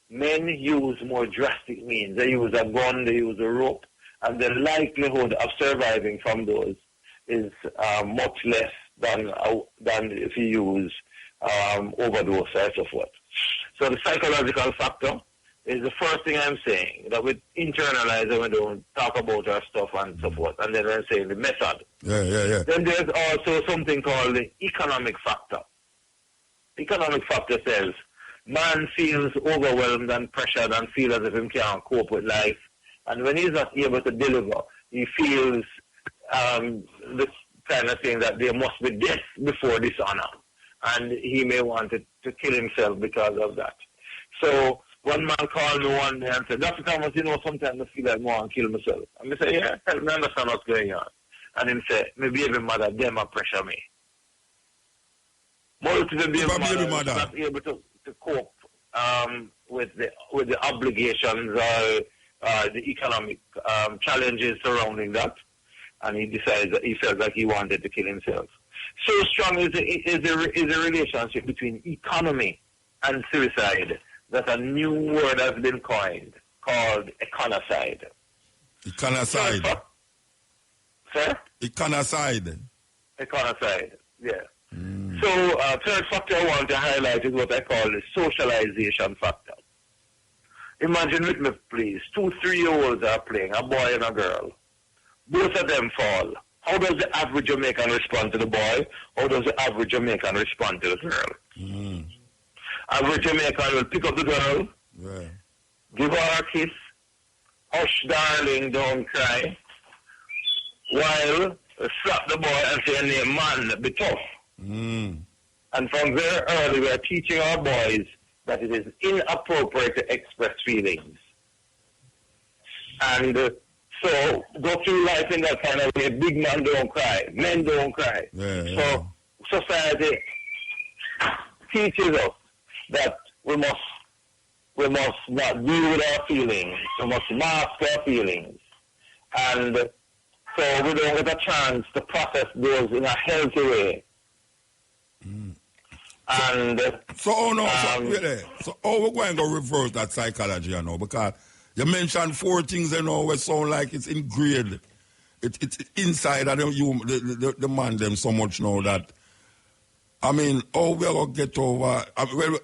E: Men use more drastic means. They use a gun, they use a rope, and the likelihood of surviving from those is much less than if you use overdose or so forth. So the psychological factor is the first thing I'm saying, that we internalize and we don't talk about our stuff and so forth. And then I'm saying the method.
A: Yeah.
E: Then there's also something called the economic factor. Economic factor says, man feels overwhelmed and pressured and feels as if he can't cope with life. And when he's not able to deliver, he feels the kind of thing that there must be death before dishonor. and he may want to kill himself because of that. So one man called me one day and said, Dr. Thomas, sometimes I feel like I want to kill myself. And I say, yeah, help me understand what's going on. And he said, my baby mother, them are pressure me. Multiple baby mother not able to cope with the obligations or the economic challenges surrounding that. And he decided that he felt like he wanted to kill himself. So strong is the relationship between economy and suicide that a new word has been coined called econocide.
A: Econocide.
E: Sir?
A: Econocide.
E: Econocide, yeah. So third factor I want to highlight is what I call the socialization factor. Imagine with me, please, 2 3-year-olds are playing, a boy and a girl. Both of them fall. How does the average Jamaican respond to the boy? How does the average Jamaican respond to the girl? Average Jamaican will pick up the girl, give her a kiss, hush darling, don't cry, while slap the boy and say, man, be tough. And from very early we are teaching our boys that it is inappropriate to express feelings. And so go through life in that kind of way. Big man don't cry. Men don't cry. So society teaches us that we must not deal with our feelings. We must mask our feelings. And so we don't get a chance to process those in a healthy way. And
A: so we're going to reverse that psychology, because you mentioned 4 things, which sound like it's ingrained. It's inside of the man them so much now that, we're going to get over,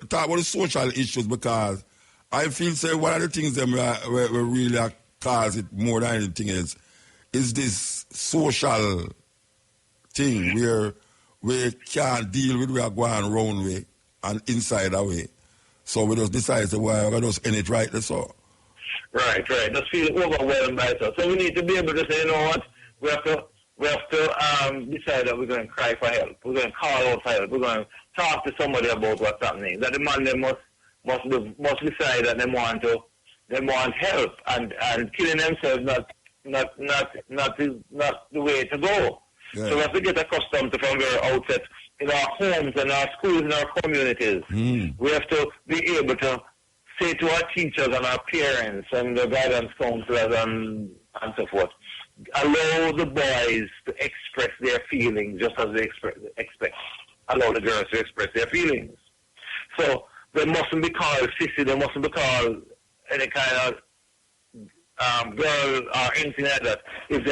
A: talk about the social issues, because I feel, one of the things them we really cause it more than anything is this social thing where we can't deal with, we are going wrong way and inside our way. So we just decide to we're just end it right, that's all.
E: Right. Just feel overwhelmed by it. So we need to be able to say, you know what, we have to decide that we're going to cry for help. We're going to call out for help. We're going to talk to somebody about what's happening. That the man they must decide that they want help, and killing themselves not the way to go. Yeah. So we have to get accustomed to, from very outset, in our homes and our schools and our communities. We have to be able to say to our teachers and our parents and the guidance counselors and so forth, allow the boys to express their feelings just as they expect. Allow the girls to express their feelings. So they mustn't be called sissy, they mustn't be called any kind of girl or anything like that if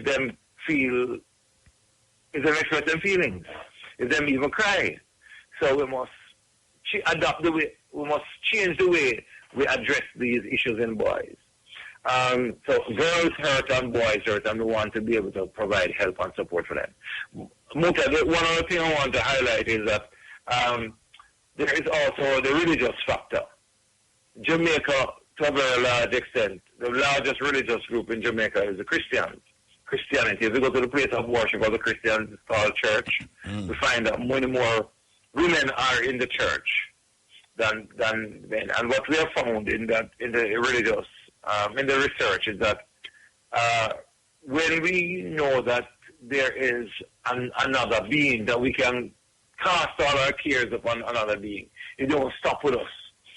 E: them express their feelings, if them even cry. So we must we must change the way we address these issues in boys. So girls hurt and boys hurt, and we want to be able to provide help and support for them. Muta, one other thing I want to highlight is that there is also the religious factor. Jamaica, to a very large extent, the largest religious group in Jamaica is the Christianity. If you go to the place of worship of the Christians, it's called church. We find that many more women are in the church than men. And what we have found in the religious, in the research is that when we know that there is another being, that we can cast all our cares upon another being, it don't stop with us.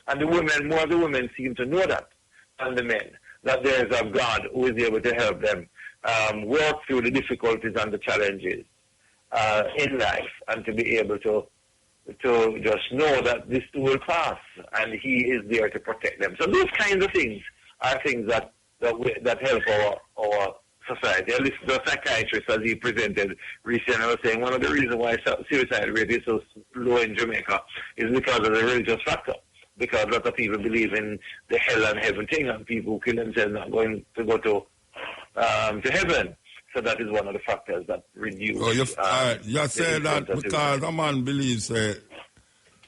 E: And more of the women seem to know that than the men, that there is a God who is able to help them work through the difficulties and the challenges in life, and to be able to just know that this too will pass, and He is there to protect them. So those kinds of things are things that help our society. At least the psychiatrist, as he presented recently, was saying one of the reasons why suicide rate is so low in Jamaica is because of the religious factor. Because a lot of people believe in the hell and heaven thing, and people who kill themselves not going to go to heaven. So that is one of the factors that reduce.
A: Oh, you say that because a man believes him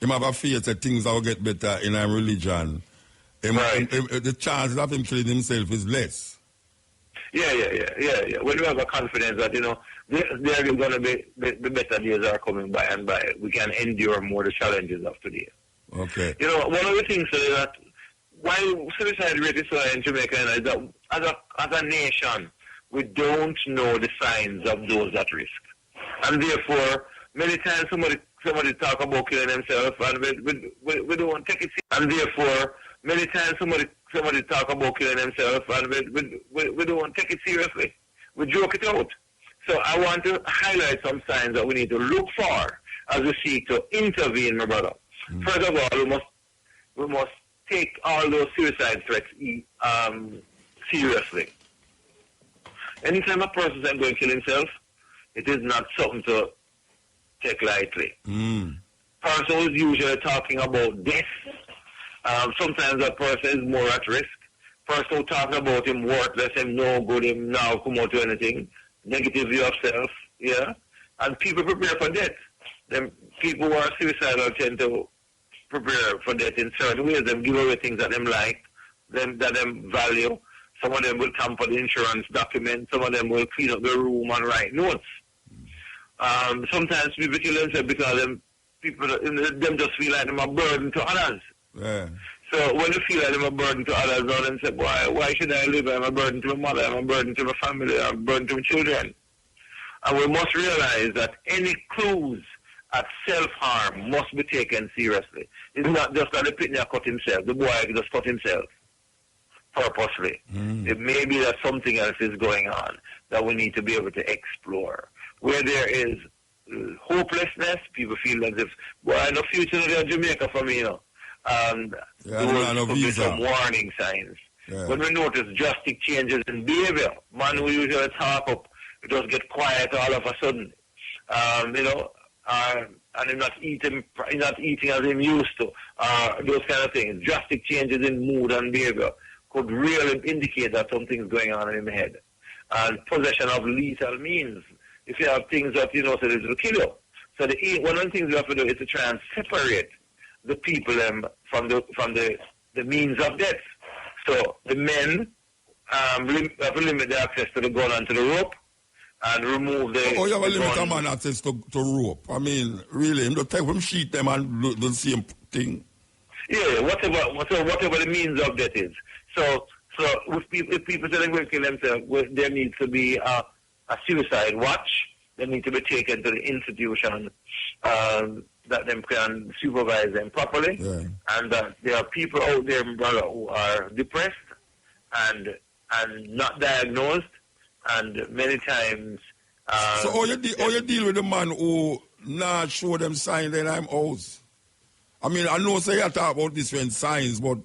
A: have a faith that things will get better in a religion. The chances of him killing himself is less.
E: Yeah. When we have a confidence that, there are going to be the better days are coming by and by, we can endure more the challenges of today.
A: Okay.
E: One of the things is that why suicide rate is so high in Jamaica is that as a nation, we don't know the signs of those at risk. And therefore, many times somebody talk about killing themselves and we don't take it seriously. And therefore, many times somebody talk about killing themselves and we don't take it seriously. We joke it out. So I want to highlight some signs that we need to look for as we seek to intervene, my brother. First of all, we must take all those suicide threats seriously. Anytime a person is going to kill himself, it is not something to take lightly. Person is usually talking about death. Sometimes that person is more at risk. Person talking about him worthless, him no good, him now come out to anything. Negative view of self, yeah. And people prepare for death. Them people who are suicidal tend to prepare for death in certain ways. Them give away things that them like, that them value. Some of them will tamper the insurance documents. Some of them will clean up the room and write notes. Sometimes people kill themselves because them just feel like them a burden to others.
A: Yeah.
E: So when you feel like I'm a burden to others, now then say, why should I live? I'm a burden to my mother, I'm a burden to my family, I'm a burden to my children. And we must realize that any clues at self-harm must be taken seriously. It's not just that the pitney cut himself, the boy just cut himself purposely. It may be that something else is going on that we need to be able to explore. Where there is hopelessness, people feel as if, no future in Jamaica for me, those could be some warning signs. Yeah. When we notice drastic changes in behavior, man who usually talk up, it just get quiet all of a sudden. And he's not eating as he used to. Those kind of things. Drastic changes in mood and behavior could really indicate that something's going on in the head. And possession of lethal means. If you have things that so it will kill you. So one of the things we have to do is to try and separate the people from the means of death. So the men have to limit their access to the gun and to the rope and remove the.
A: You have a limit of man access to rope. I mean, really, you don't take them sheet them and do the same thing.
E: Yeah, whatever the means of death is. So if people say they're going to kill themselves, there needs to be a suicide watch. They need to be taken to the institution that them can supervise them properly. Yeah. And there are people out there, brother, who are depressed and not diagnosed, and many times.
A: So how you deal with the man who not show them signs that I'm out? I mean, I know say you talk about different signs, but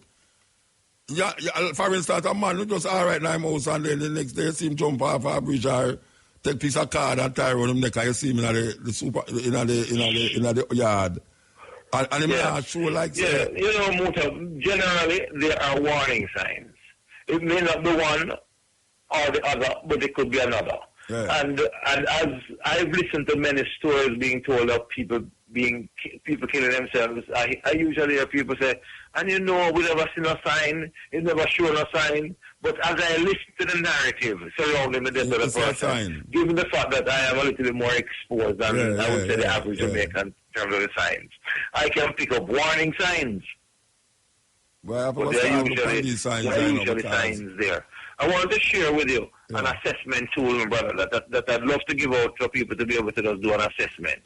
A: for instance, a man who just all right now I'm out, and then the next day you see him jump off a bridge or take a piece of card and tie around him neck, and you see him in the yard. And him not show like
E: say. Yeah, Muta, generally there are warning signs. It may not be one or the other, but it could be another. Yeah. And as I've listened to many stories being told of people killing themselves, I usually hear people say, and we never seen a sign, it never shown a sign. But as I listen to the narrative surrounding the death of the person, given the fact that I am a little bit more exposed than I would say the average Jamaican in terms of the signs, I can pick up warning signs.
A: Well,
E: but there are usually signs there. I wanted to share with you an assessment tool, my brother, that I'd love to give out for people to be able to just do an assessment.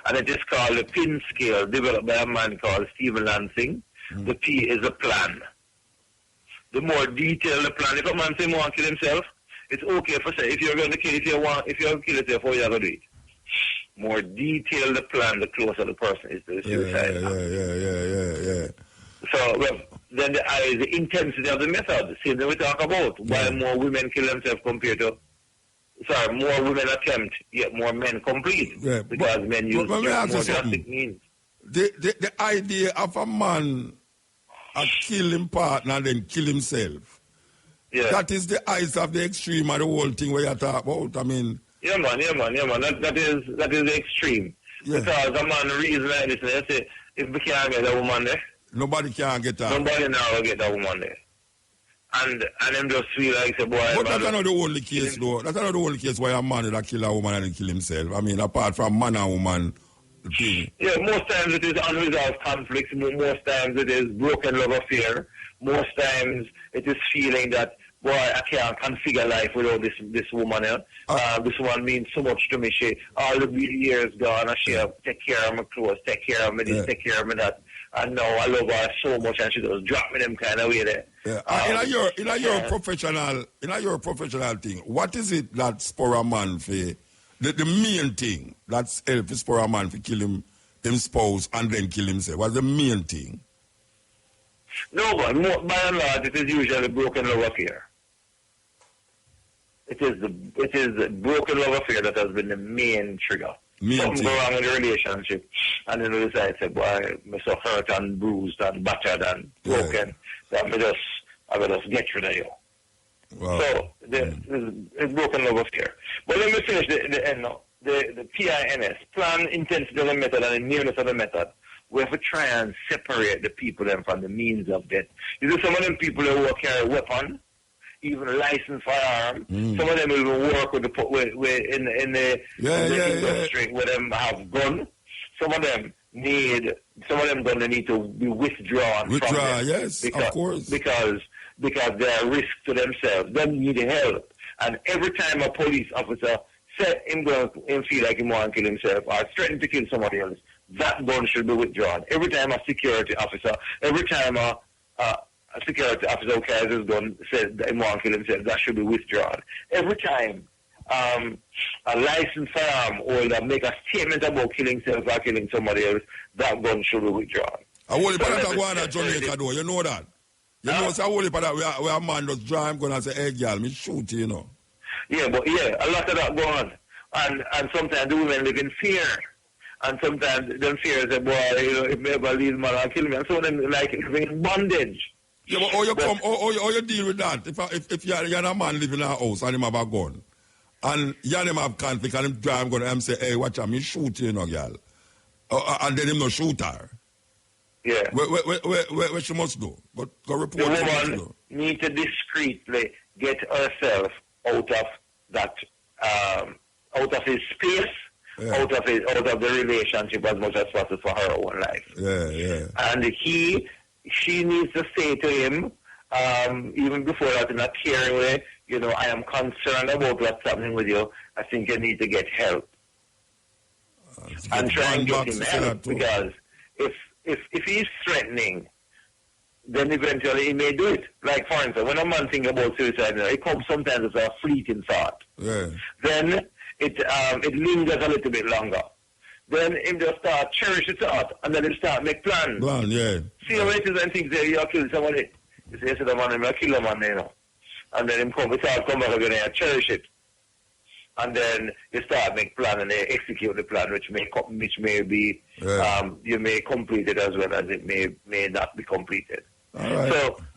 E: And it is called the PIN scale, developed by a man called Stephen Lansing. The P is a plan. The more detailed the plan, if a man say he wants to kill himself, it's okay for say if you're going to kill yourself, how you're going to do it. More detailed the plan, the closer the person is to the suicide.
A: Yeah.
E: So then the intensity of the method, same that we talk about. Why more women kill themselves compared to more women attempt, yet more men complete. Yeah, because men use more drastic means.
A: The idea of a man kill him partner and then kill himself. Yeah. That is the eyes of the extreme of the whole thing where you talk about. I mean.
E: Yeah, man. That is the extreme. Yeah. Because a man reason like this, they say, if we can't get a woman there.
A: Nobody can get her.
E: Nobody now will get a woman there. and them just feel like, say, boy...
A: But that's not the only case, though. That's not the only case where a man that kill a woman and kill himself. I mean, apart from man and woman thing.
E: Yeah, most times it is unresolved conflicts. Most times it is broken love affair. Most times it is feeling that, boy, I can't configure life without this woman. This woman means so much to me. She, all the years gone, and she take care of my clothes, take care of me this, take care of me that. And now I love her so much, and she just drop me them kind of way there.
A: Yeah. In your professional thing, what is it that spur a man for the main thing that's help spur a man for kill him spouse and then kill himself? What's the main thing?
E: No, but by and large, it is usually broken love affair. It is the broken love affair that has been the main trigger. Something go wrong in the relationship, and then we decide, say, boy, I'm so hurt and bruised and battered and broken that I will just get rid of you.
A: Wow.
E: So it's broken love affair. But let me finish the end now. The PINS, plan, intensity of the method, and the nearness of the method. We have to try and separate the people then from the means of death. You see, some of them people who carry a weapon, even a licensed firearm. Some of them will work with in the industry where them have gun. Some of them gonna need to be withdrawn from them.
A: Yes,
E: because,
A: of course.
E: Because they are risk to themselves. They need help. And every time a police officer said him feel like he want to kill himself or threaten to kill somebody else, that gun should be withdrawn. Every time a security officer who carries his gun says that he wants to kill himself, that should be withdrawn. Every time a licensed firearm holder make a statement about killing himself or killing somebody else, that gun should be withdrawn.
A: I want to go on Jamaica, though. You know that? You know, so I want to where a man just drive him gun and say, hey, girl, me shoot you, you know.
E: Yeah, but a lot of that go on. And sometimes the women live in fear. And sometimes them fear say, boy, if me ever leave man, I'll kill me. And so them like living in bondage.
A: Yeah, but you deal with that. If you're a man living in a house and him have a gun, and you and him have conflict and him drive him gun and say, hey, watch out, me shoot you know, girl. And then him no shoot her.
E: Yeah.
A: What she must do? Go report.
E: The woman need to discreetly get herself out of that, out of his space, out of the relationship as much as possible for her own life.
A: Yeah.
E: And she needs to say to him, even before that, in a caring way, you know, I am concerned about what's happening with you. I think you need to get help. And try and get him help, because if he's threatening, then eventually he may do it. Like, for instance, when a man thinks about suicide, it comes sometimes as a fleeting thought.
A: Yeah.
E: Then it lingers a little bit longer. Then him just start cherish the thought, and then he start make plans. See how it is and think that you'll kill somebody. You say to the man, I'll kill a man, you know. And then him come back again and cherish it. And then you start make plan and they execute the plan, which may be you may complete it as well as it may not be completed.
A: Right.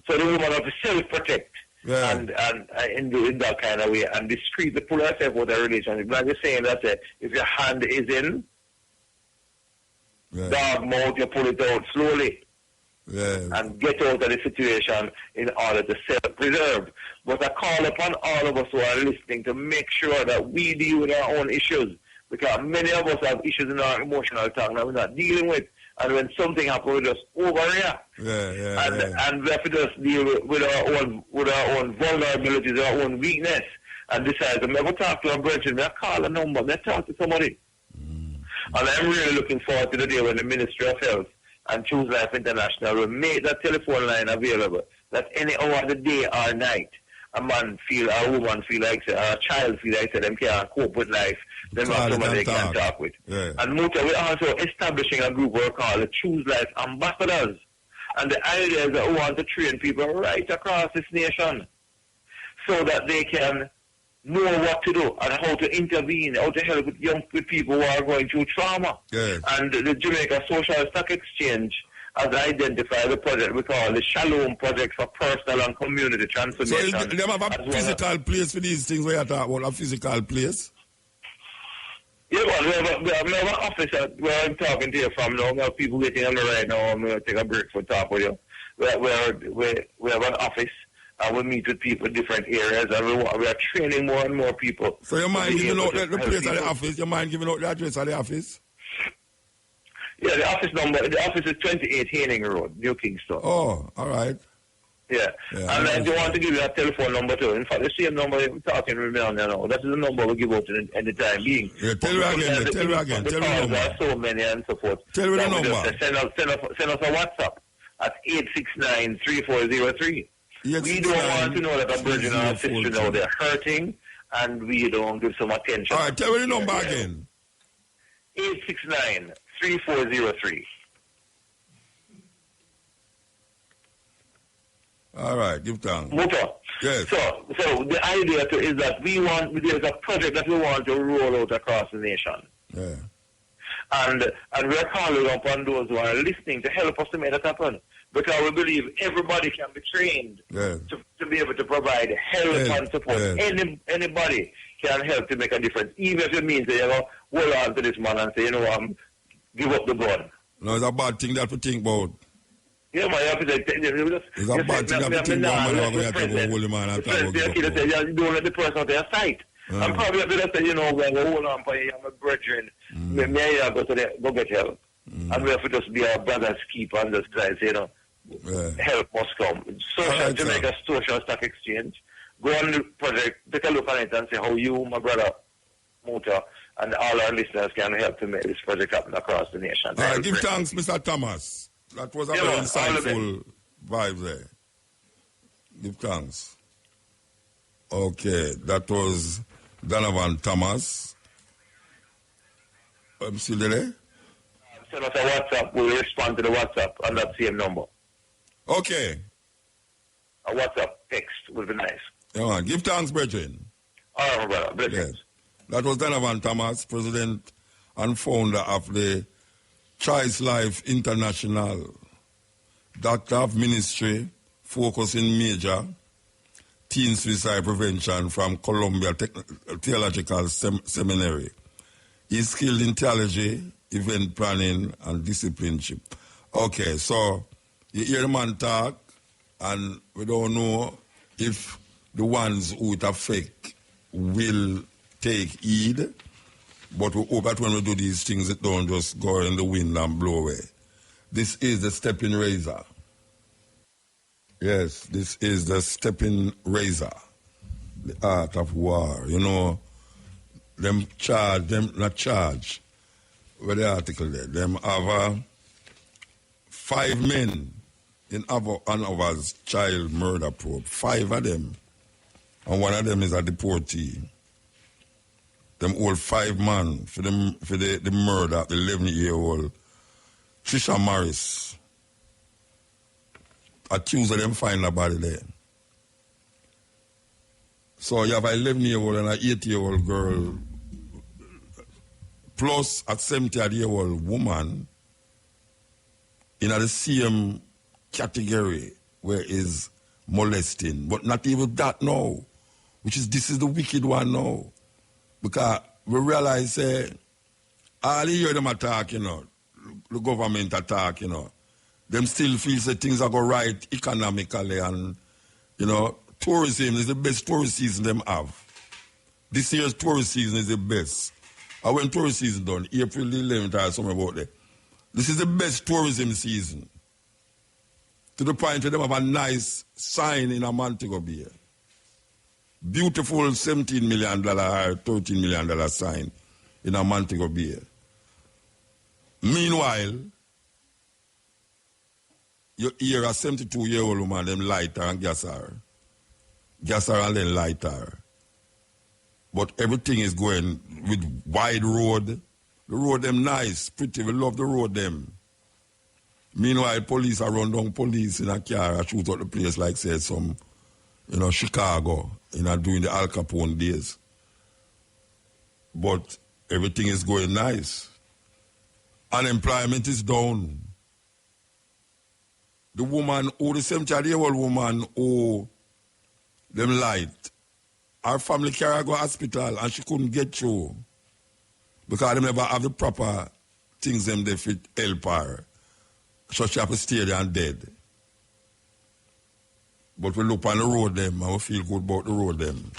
E: So the woman have to self-protect and in that kind of way and discreetly pull herself out of the relationship. Like you're saying that if your hand is in dog mouth, you pull it out slowly. And get out of the situation in order to self-preserve. But I call upon all of us who are listening to make sure that we deal with our own issues, because many of us have issues in our emotional tongue that we're not dealing with, and when something happens, we just overreact. And we have to just deal with our own vulnerabilities, our own weakness, and decide to never talk to a brethren, I call a number, I talk to somebody. And I'm really looking forward to the day when the Ministry of Health and Choose Life International will make that telephone line available, that any hour of the day or night, a man feel, or a woman feel like, or a child feel like them can't cope with life, then have somebody they can talk with. And we're also establishing a group we call the Choose Life Ambassadors. And the idea is that we want to train people right across this nation so that they can know what to do and how to intervene, how to help with people who are going through trauma. And the Jamaica Social Stock Exchange has identified the project we call the Shalom Project for Personal and Community Transformation.
A: So they have a physical place for these things where you talk about, a physical place?
E: Yeah, well, we have an office where I'm talking to you from now. We have people waiting on the right now. I'm going to take a break for talk with you. We have an office and we meet with people in different areas, and we are training more and more people.
A: So you mind giving out the place of the office? You mind giving out the address of the office?
E: Yeah, the office is 28 Haining Road, New Kingston.
A: Oh, all right.
E: Yeah. And I do want to give you a telephone number too. In fact, the same number you're talking with me on now, that is the number we give out at the time being.
A: Yeah, tell me again. Tell me
E: there are so many and so forth.
A: Tell me the number.
E: Send us a WhatsApp at 869-3403. We don't want to know that a virgin or a sister now they're hurting, and we don't give some attention.
A: All right, tell me the number again.
E: 869-3403.
A: All right, give thanks.
E: Muta.
A: Yes.
E: So the idea is that there's a project that we want to roll out across the nation.
A: Yeah.
E: And we're calling upon those who are listening to help us to make that happen. Because we believe everybody can be trained to be able to provide help and support. Anybody can help to make a difference. Even if it means that, hold on to this man and say, give up the gun.
A: No, it's a bad thing that we think about.
E: Yeah, man, you have to say,
A: it's a bad thing that we think about when you're going to hold him and talk about
E: it. You don't let the person out there sight. I'm probably have to say, hold on for you, I'm a brethren. May I go get help. And we have to just be our brother's keeper and just try to say, help must come. Jamaica Social Stock Exchange. Go on the project, take a look at it and say how you, my brother, Muta, and all our listeners can help to make this project happen across the nation.
A: All right, give thanks, Mr. Thomas. That was a very insightful vibe there. Give thanks. Okay, that was Donovan Thomas. I'm still there?
E: Send us a WhatsApp. We'll respond to the WhatsApp on that same number.
A: Okay.
E: A WhatsApp text would be nice.
A: Yeah, man. Give thanks, brethren.
E: All right, brother. Blessings.
A: Yes. That was Donovan Thomas, president and founder of the Choice Life International, doctor of ministry, focusing major teen suicide prevention from Columbia Theological Seminary. He's skilled in theology, event planning, and discipleship. Okay, so you hear the man talk, and we don't know if the ones who it affect will take heed, but we hope that when we do these things, it don't just go in the wind and blow away. This is the Steppin razor. Yes, this is the Steppin razor. The art of war. Not charge, with the article there. Them have 5 men in Anover's child murder probe. 5 of them. And one of them is a deportee. Them all 5 men for the murder of the 11-year-old Trisha Morris. Accused of them find a body there. So you have an 11-year-old and an 8-year-old girl plus a 70-year-old woman in the same category where is molesting. But not even that now. This is the wicked one now. Because we realize, all you hear them attack, the government attack, them still feel that things are going right economically and, tourism is the best tourist season them have. This year's tourist season is the best. And when tourist season done, April the 11th or something about that, this is the best tourism season. To the point where they have a nice sign in a Montego Bay. Beautiful $17 million or $13 million sign in a Montego Bay. Meanwhile, you hear a 72-year-old woman, them light her and gas her. Gas her and then light her. But everything is going with wide road. The road them nice, pretty, we love the road them. Meanwhile, police are run down police in a car and shoot out the place like say some, Chicago, during the Al Capone days. But everything is going nice. Unemployment is down. The 70-year-old woman who them light, her family carried her to hospital and she couldn't get through because they never have the proper things them they fit help her. So she have to stay there and dead. But we look on the road them and we feel good about the road them.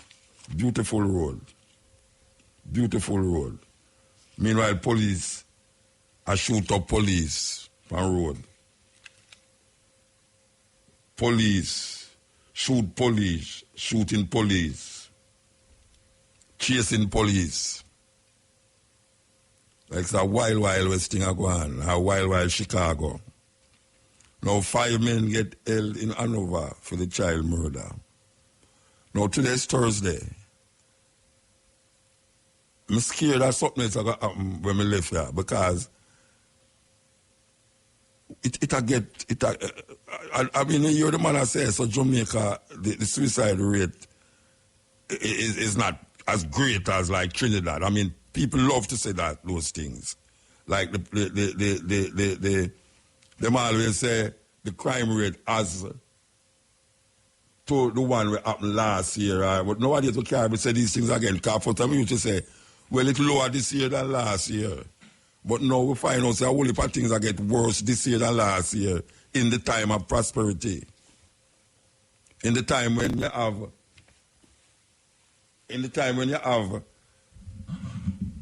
A: Beautiful road. Beautiful road. Meanwhile, police are shoot up police on road. Police, shoot police, shooting police, chasing police. Like it's a wild West thing going on, a wild Chicago. Now 5 men get held in Hanover for the child murder. Now today's Thursday. I'm scared that something is going to happen when we left here because I mean, you hear the man say, so Jamaica, the suicide rate is not as great as like Trinidad. I mean, people love to say those things. Like them always say the crime rate as to the one that happened last year. But nowadays we can't say these things again. Because for time we used to say, well, it's lower this year than last year. But now we find out that a whole heap of things that get worse this year than last year in the time of prosperity. In the time when you have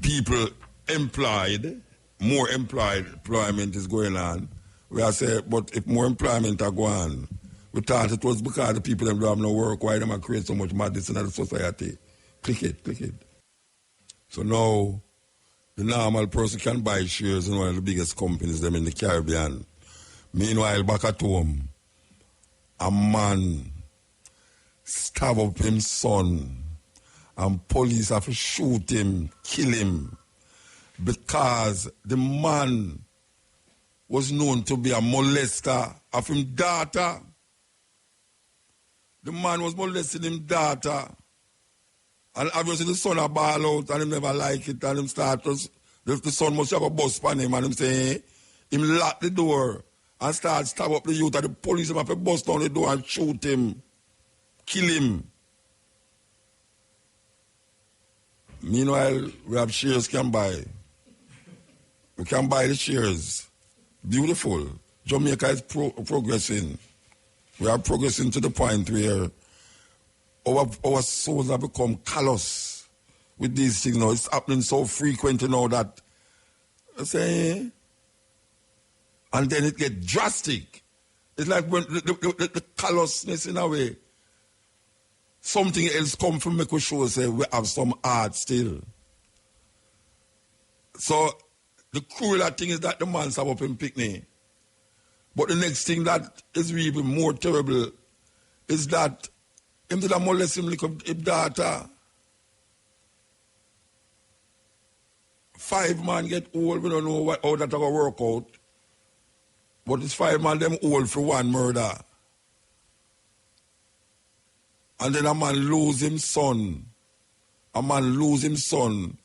A: people employed, more employment is going on. We are saying, but if more employment are going on, we thought it was because the people don't have no work, why them create so much madness in the society. Click it. So now, the normal person can buy shares in one of the biggest companies them in the Caribbean. Meanwhile, back at home, a man stab up his son and police have to shoot him, kill him, because the man was known to be a molester of his daughter. The man was molesting his daughter. And obviously the son a ball out and him never like it and him start to, the son must have a bus on him and him say, him lock the door and start stab up the youth and the police him have to bust down the door and shoot him, kill him. Meanwhile, we have shares can buy. We can buy the shares. Beautiful. Jamaica is progressing. We are progressing to the point where our souls have become callous with these things now. It's happening so frequently now that I say, and then it gets drastic. It's like when the callousness in a way, something else come from make we show say we have some art still. So the crueler thing is that the man stab up in picnic. But the next thing that is even more terrible is that him did a molest him like his daughter. 5 man get old, we don't know how that will work out. But it's 5 man them old for one murder. And then a man lose his son. A man lose his son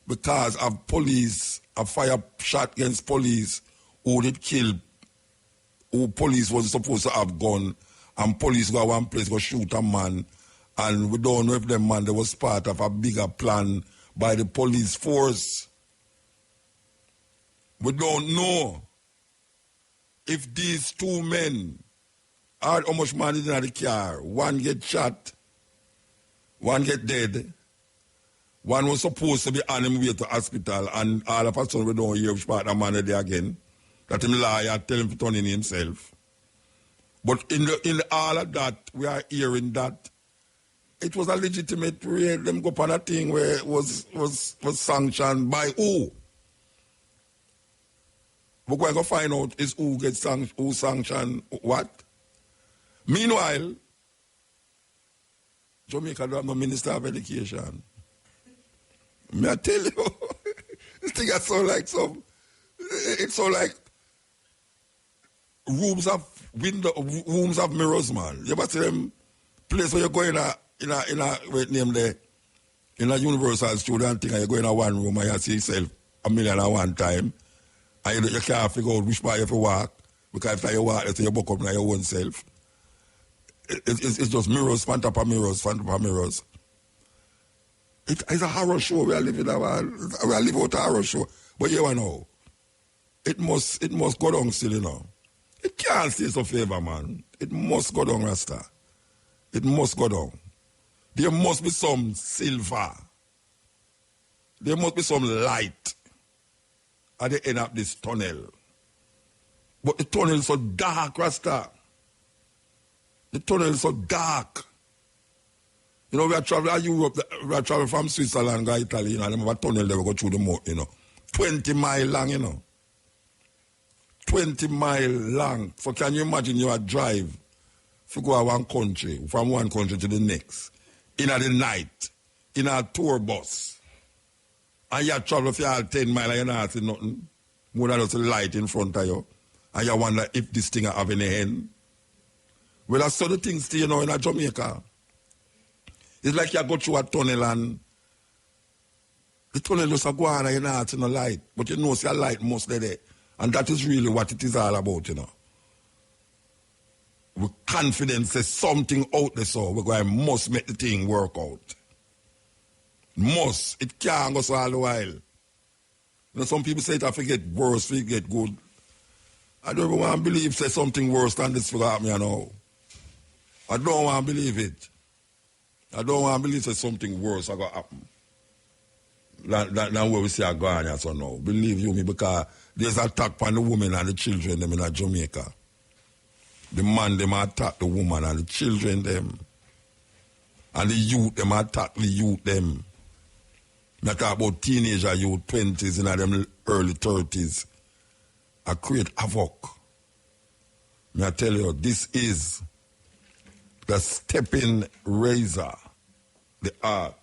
A: because of police, a fire shot against police who did kill, who police was supposed to have gun. And police go one place, go shoot a man. And we don't know if the man that was part of a bigger plan by the police force. We don't know if these 2 men had how much money in the car. One get shot, one get dead. One was supposed to be on him way to hospital, and all of a sudden we don't hear which part of man there again. That him liar, tell him to turn in himself. But in all of that, we are hearing that it was a legitimate raid. Them go upon a thing where it was sanctioned by who? We're going to find out is who sanctioned what. Meanwhile, Jamaica don't have no Minister of Education. May I tell you, this thing is so like it's so like rooms of mirrors, man. You ever see them place where you go in a wait name there, in a Universal student thing, and you go in a one room and you see yourself 1,000,000 at one time, and you can't figure out which part you have to walk, because after you walk, you buck up now your own self. It's just mirrors, fan top of mirrors. It's a horror show. We are living out a horror show. But you know, it must go down still, you know. It can't stay so favor, man. It must go down, Rasta. It must go down. There must be some silver. There must be some light at the end of this tunnel. But the tunnel is so dark, Rasta. The tunnel is so dark. You know, we are traveling to Europe, we are traveling from Switzerland to Italy, you know, and a tunnel there we go through the moat, you know. 20 mile long, you know. 20 mile long. So can you imagine you are drive to go to one country, from one country to the next, in the night, in a tour bus, and you travel for 10 miles and you're not seeing nothing, more than just a light in front of you, and you wonder if this thing have any end. Well, I saw the things still, you know, in Jamaica. It's like you go through a tunnel and the tunnel just go on and you're not seeing no light, but you know see a light must be there. And that is really what it is all about, you know. With confidence, there's something out there, so we're going must make the thing work out. Must. It can't go so all the while. You know, some people say it have to get worse, it get good. I don't even want to believe say something worse than this for me, you know. I don't want to believe it. I don't want to believe say something worse is going to happen. Than where we see a Ghana, so now. Believe you me, because there's an attack on the women and the children them in Jamaica. The man them attack the woman and the children them. And the youth them attack the youth them. I talk about teenager youth, 20s and them early 30s. I create havoc. I tell you, this is the Steppin razor, the art.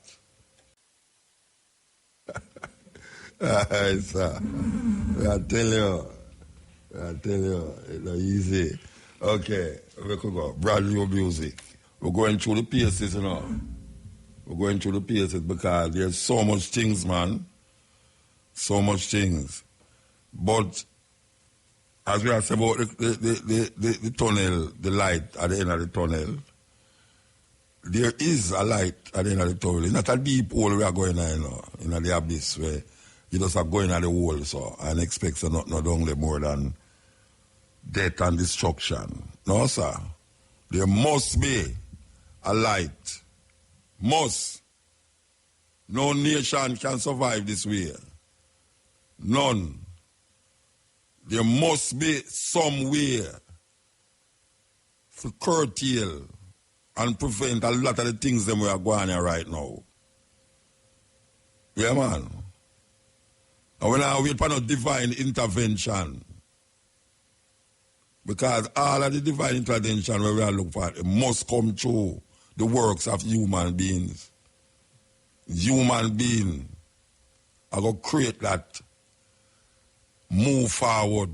A: Sir. I tell you, it's not easy. Okay, we could go. Brand new music. We're going through the paces, you know. We're going through the paces because there's so much things, man. So much things. But as we are saying about the tunnel, the light at the end of the tunnel, there is a light at the end of the tunnel. It's not a deep hole we are going in, you know, in the abyss where you just are going at the hole, so and expect so not only more than death and destruction. No, sir. There must be a light. Must. No nation can survive this way. None. There must be somewhere to curtail and prevent a lot of the things that we are going on right now. Yeah, man. And when I wait for no divine intervention, because all of the divine intervention where we are looking for, it must come through the works of human beings. Human being are going to create that move forward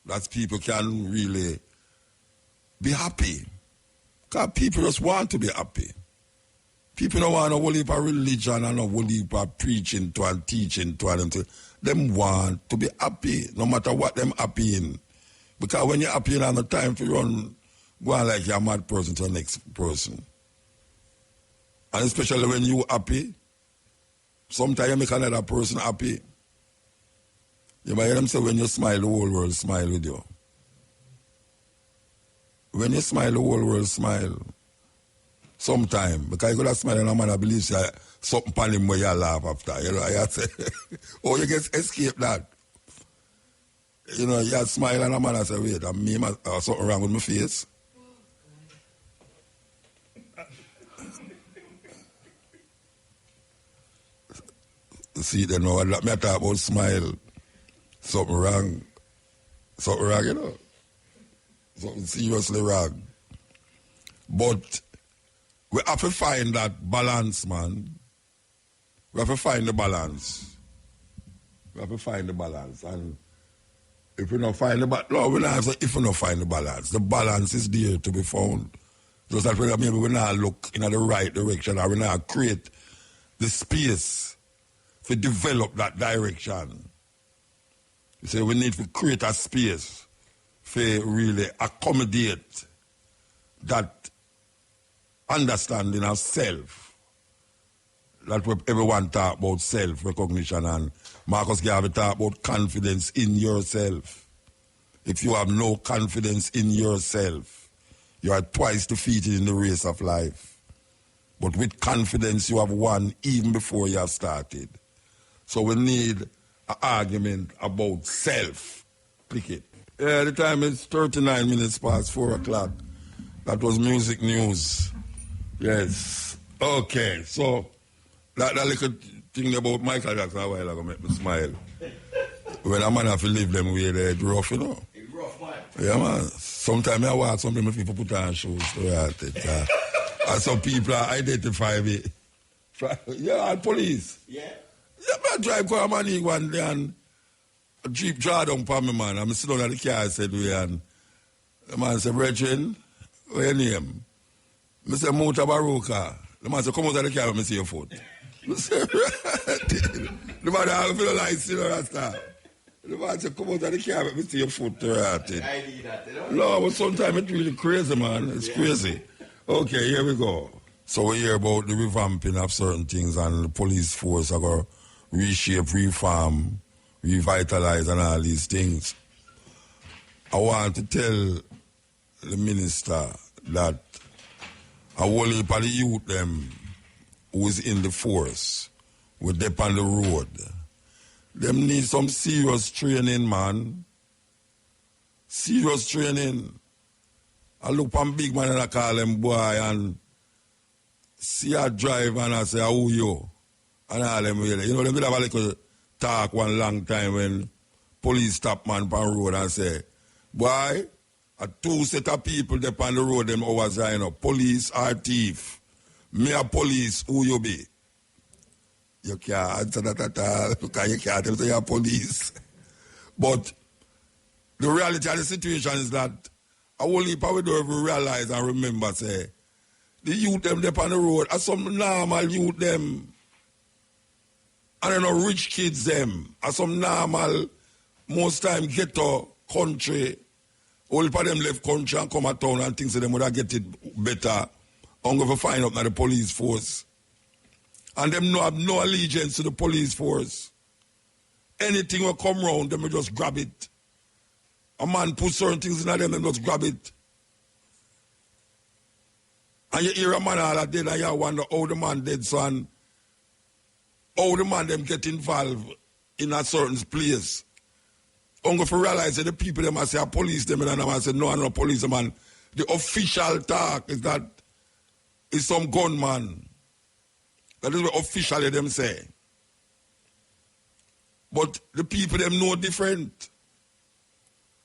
A: that people can really be happy. Because people just want to be happy. People don't want a whole heap of religion and a whole heap of preaching to and teaching to and them want to be happy, no matter what them happy in. Because when you're happy, you don't have no time to run, go on like you're a mad person to the next person. And especially when you're happy, sometimes you make another person happy. You might hear them say, when you smile, the whole world smile with you. When you smile, the whole world smile. Sometime, because you could have smiled and a man that believes something upon him where you laugh after. You know, you say, oh, you get escape that. You know, you smile and a man that say, wait, something wrong with my face. See, they know what I talk about smile. Something wrong. Something wrong, you know. Something seriously wrong. But we have to find that balance, man. We have to find the balance. We have to find the balance. And if we don't find the balance, no, we don't say if we don't find the balance. The balance is there to be found. Just that maybe we not look in the right direction or we not create the space to develop that direction. You see, we need to create a space to really accommodate that understanding of self. That's what everyone talk about self-recognition, and Marcus Garvey talk about confidence in yourself. If you have no confidence in yourself, You are twice defeated in the race of life. But with confidence, you have won even before you have started. So we need an argument about self. Click it. Yeah, the time is 39 minutes past 4 o'clock. That was music news. Yes. Okay, so that little thing about Michael Jackson a while ago make me smile. When a man have to live them way there, it's rough, you know. It's rough, man. Yeah, man. Sometimes I walk, sometimes people put on shoes. And some people identify me. Yeah, police. Yeah. Yeah, man, drive come money one day and a jeep draw down for me, man. I'm sitting down at the car, I said, and the man said, Brethren, what's your name? I said, Mutabaruka. The man said, come out of the car, let me see your foot. I said, the man, I feel like still that stuff. The man said, come out of the car, let me see your foot. I need that, you know? No, but sometimes it's really crazy, man. It's crazy. Okay, here we go. So we hear about the revamping of certain things and the police force are going to reshape, reform, revitalize and all these things. I want to tell the minister that a whole heap of the youth them who is in the force, with them on the road, them need some serious training, man. Serious training. I look on big man and I call him boy and see a drive and I say, who you? And all them really. You know, they will have a little talk one long time when police stop man on the road and say, boy, a two set of people there on the road, them always saying, you know, police or thief. Me a police, who you be? You can't answer that at all because you can't tell say you're police. But the reality of the situation is that I will leap we don't even realize and remember, say, the youth them there on the road are some normal youth them. And you know, rich kids them are some normal, most time ghetto country. All of them left country and come to town and think that they would have get it better. I'm going to find out now the police force. And them no have no allegiance to the police force. Anything will come round, them will just grab it. A man put certain things in them, they just grab it. And you hear a man all that dead and you wonder how the man dead, son. How the man them get involved in a certain place. I'm going to realize that the people them I say a police them and I say no, I'm not police man. The official talk is that it's some gunman. That is what officially them say. But the people them know different.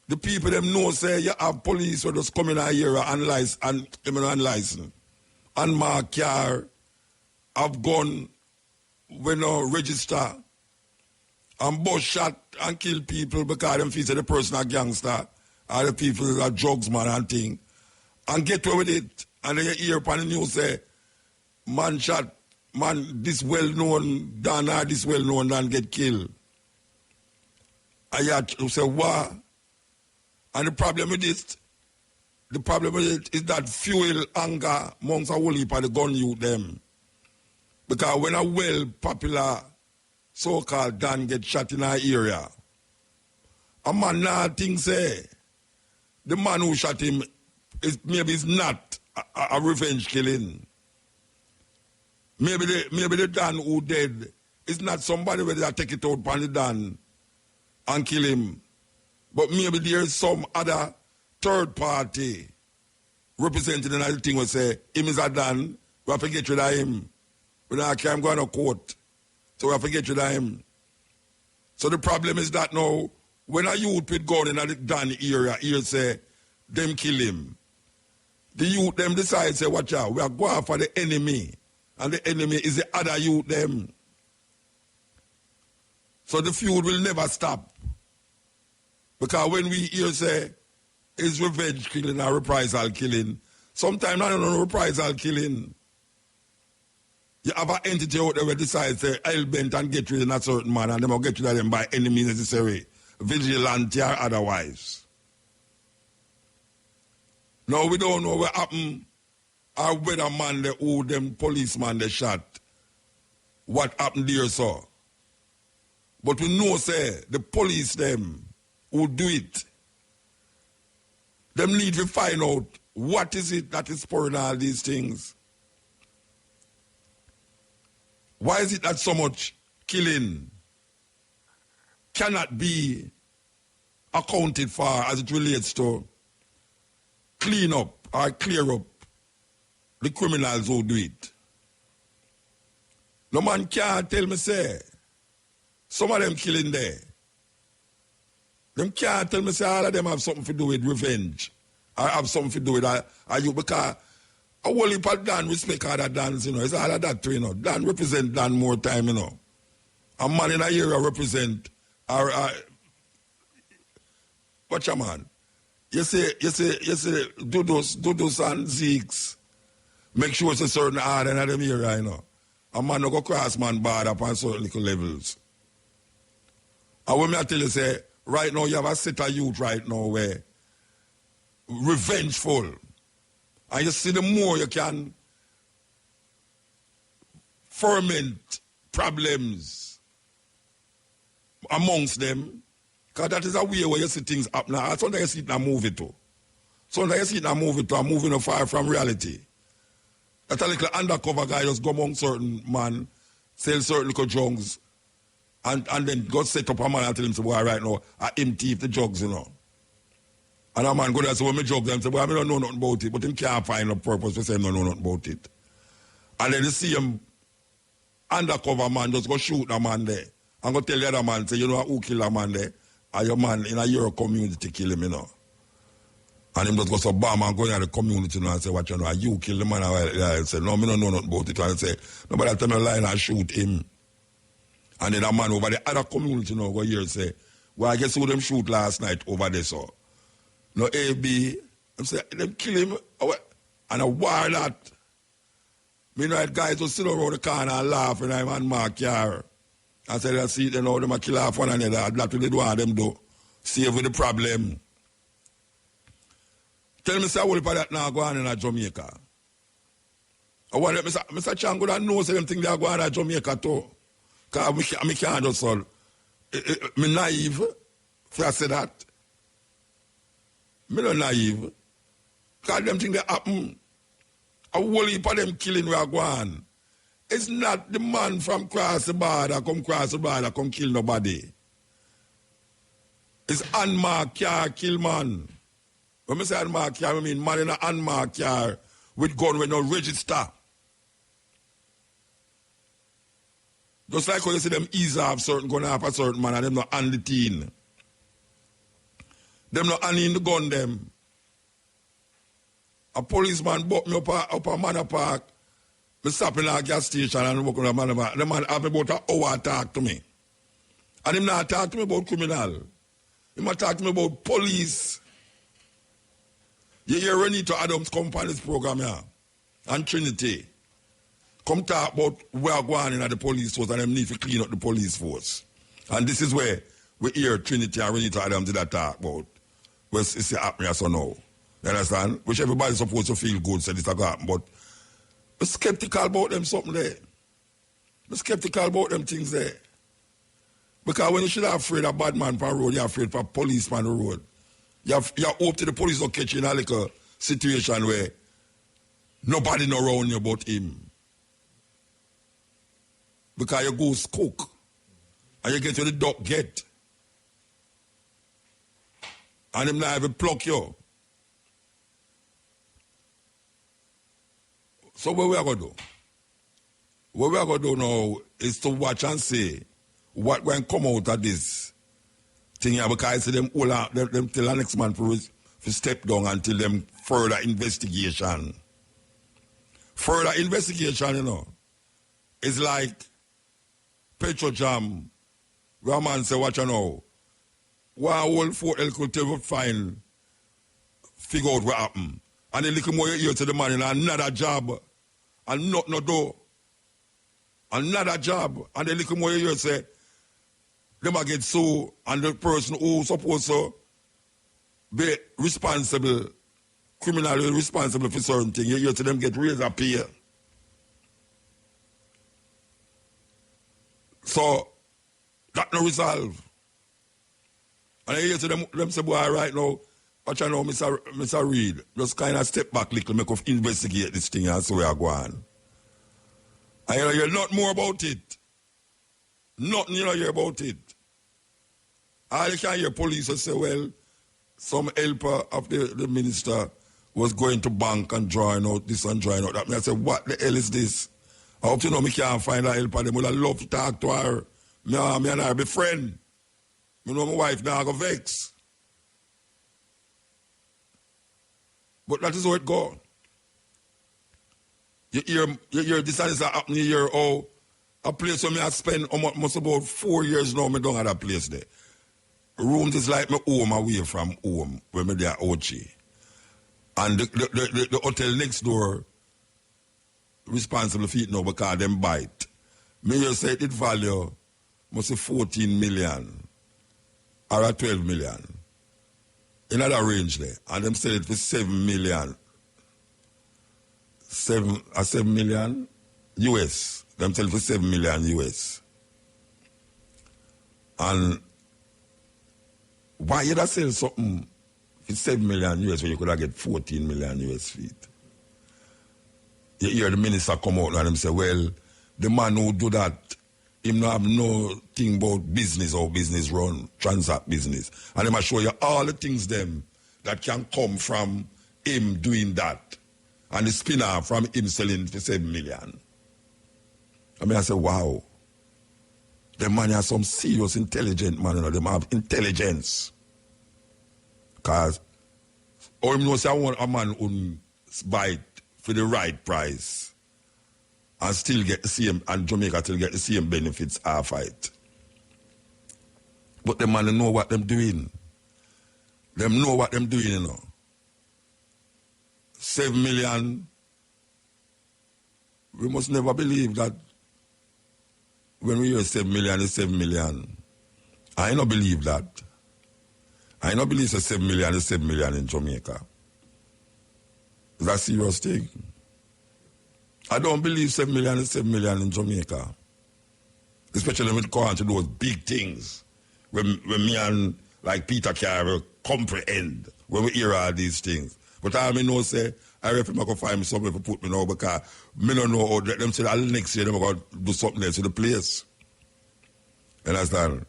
A: The people them know say you have police who just come in here and unlicensed. And mark car, have gun, we no register, and bust shot and kill people because them feel the person a gangster, or the people are drugs man and thing. And get away with it. And then you hear upon the news say, man shot, man this well-known Dan or this well-known Dan get killed. And you say, what? And the problem with it is that fuel anger amongst a whole heap of the gun youth them. Because when a well-popular so-called Dan get shot in our area, a man now thinks say, the man who shot him maybe is not a revenge killing. Maybe the Dan who dead is not somebody where they take it out upon the Dan and kill him. But maybe there's some other third party representing another thing will say, him is a Dan, we have to get rid of him. We don't care going to court. So we have to get rid of him. So the problem is that now, when a youth with gun in the Dan area, here say, them kill him. The youth them decide, say, watch out, we are going for the enemy. And the enemy is the other youth them. So the feud will never stop. Because when we hear say, it's revenge killing or reprisal killing, sometimes I don't know reprisal killing. You have an entity out there where decides to hell bent and get rid of a certain man and they will get rid of them by any means necessary, vigilante or otherwise. Now we don't know what happened or whether man who them policeman they shot, what happened there, so. But we know say the police them who do it, them need to find out What is it that is spurring all these things? Why is it that so much killing cannot be accounted for as it relates to clean up or clear up the criminals who do it? No man can't tell me, say, some of them killing there. Them can't tell me, say, all of them have something to do with revenge. Or have something to do with you, because a whole heap of Dan respect other Dans, you know. It's all of that too, you know. Dan represent Dan more time, you know. A man in a area represent watch a man. You say, Dudos and Zeeks make sure it's a certain order in them area, you know. A man no go cross man bad upon certain little levels. And when I tell you, say, right now you have a set of youth right now where revengeful. And you see the more you can ferment problems amongst them, because that is a way where you see things up now. Sometimes you see it in a movie too. Sometimes you see it in a movie too, a movie not far from reality. That a little undercover guy just go among certain man, sell certain little drugs, and then go set up a man and tell him, say, boy, right now, I empty the drugs, you know. And a man go there and say, well, me drugs, and say, well, I don't know nothing about it, but him can't find a purpose to say him don't know nothing about it. And then you see him, undercover man, just go shoot a man there, and go tell the other man, say, you know who killed a man there? And your man in a your community kill him, you know. And him just go so bam and go in the community, you know, and say, what you know, you kill the man. And I say, no, me don't know nothing about it. And I say, no, but I tell me a lie and I shoot him. And then a man over the other community, you know, go here and say, well, I guess who them shoot last night over there, so. No, AB, I'm saying, them kill him, and a war that. Me know that guys will sit around the corner and laugh and I'm on my car. I said, I see, you know, them a kill off one another. That's what they do and them do. Save with the problem. Tell me, say, what if that now go on in Jamaica? I want Mr. Chan go and know say them things they are going on in Jamaica too. Because I can't just say, I'm naive if I say that. I'm not naive. Because them things that happen, a whole heap of them killing we are going. It's not the man from cross the border come kill nobody. It's unmarked car kill man. When I say unmarked car, I mean man in an unmarked car with gun with no register. Just like how you see them easy have certain gun off a certain man and them not on the teen. Them not on in the gun them. A policeman bought me up a Manor Park. I stop in a gas station and walk on a Manor Park. The man have about an hour talk to me. And him not talk to me about criminal. He might talk to me about police. You hear Renito Adams come on this program here. And Trinity. Come talk about where are going in at the police force and them need to clean up the police force. And this is where we hear Trinity and Renito Adams did that talk about. Well, it's happening so now. You understand? Which everybody's supposed to feel good, said it's a happen. But I'm skeptical about them something there. I'm skeptical about them things there. Because when you should have afraid of bad man on the road, you're afraid of police on the road. You hope that the police don't catch you in a little situation where nobody know around you about him. Because you go cook and you get to the duck gate. And him not even pluck you. So what we are going to do? What we are going to do now is to watch and see what going to come out of this thing here, because I see them all them tell the next man to step down until them further investigation. Further investigation, you know, is like Petrojam, where a man say, watch you know, one whole Fort Elko tell fine, figure out what happened. And then little more you hear to the man in another job, and not no do. Another job, and then little more you hear say, them a get so, and the person who supposed to be responsible, criminally responsible for certain things, you hear to them get raised up here. So, that no resolve. And I hear to them say, boy, right now, Watch out now, Mr. Reed. Just kind of step back little, make us investigate this thing and see where I go on. And you hear nothing more about it. Nothing you hear about it. All you can hear police say, well, some helper of the minister was going to bank and drawing out this and drawing out that. And I said, what the hell is this? I hope you know me can't find a helper. They would have loved to talk to her. Me and her be friend. You know my wife now I go vex. But that is how it goes. You hear this and this happening, you hear how a place where I spend almost about 4 years now, I don't have that place there. Rooms is like my home away from home, where me there Ochi. And the hotel next door responsible for it now because them bite. Me just say it value must be 14 million or 12 million. In that range there. And them sell it for 7 million. 7 million US. Them sell it for 7 million US. And why you that sell something for 7 million US when you could have get 14 million US feet? You hear the minister come out and them say, well, the man who do that, him not have no thing about business or business run, transact business. And they must show you all the things them that can come from him doing that. And the spin-off from him selling for 7 million. I say, wow. The man has some serious intelligent man, you know, them have intelligence. Because, or him knows I want a man who buy it for the right price and still get the same, and Jamaica still get the same benefits half it. But the man know what them doing. Them know what them doing, you know. 7 million. We must never believe that when we hear 7 million, it's 7 million. I don't believe that. I don't believe it's 7 million is 7 million in Jamaica. Is that a serious thing? I don't believe 7 million is 7 million in Jamaica. Especially when it comes to those big things. When me and like Peter Carver comprehend when we hear all these things. But I know say, I reckon I can find me somewhere to put me now because me don't know how them say that next year they're going to do something else to the place. You understand?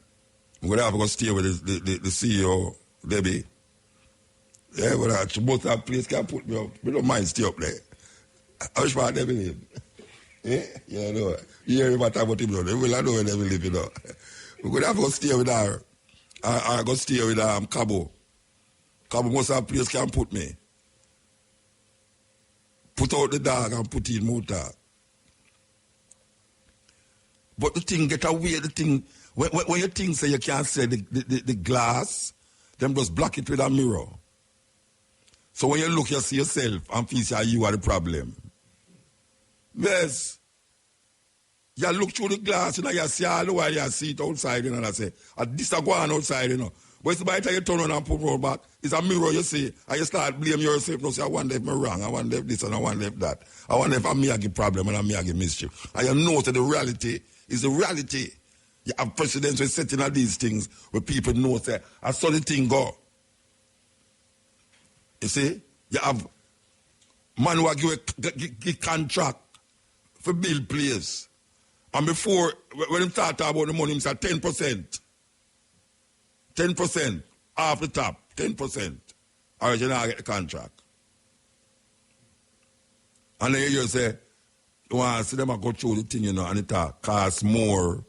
A: I'm going to have to go stay with the CEO, Debbie. Yeah, but both that place can put me up. We don't mind stay up there. I wish my Debbie live. Yeah, you know. You hear about him, you know. Well, I know where Debbie live, you know. We're going to have to go stay with her. I go stay with Cabo. Cabo most of the place can put me. Put out the dog and put in motor. But the thing get away, the thing, when you think say you can't see the glass, them just block it with a mirror. So when you look, you see yourself and feel say you are the problem. Yes. You look through the glass, you know, you see all the while you see it outside, you know, and I say, this is going outside, you know. But it's by the time you turn on and put roll back, it's a mirror you see, and you start blaming yourself. No, say, I wonder if I'm wrong, I wonder if this and I wonder if that. I wonder if I'm me I get problem and I'm me I get mischief. And you know that the reality is the reality. You have presidents who are setting all these things where people know that I saw the thing go. You see? You have man who give contract for build place. And before, when they start about the money, it's at 10%. 10% off the top, 10%. Or you not get the contract. And then you say, you want to see them go through the thing, you know, and it costs more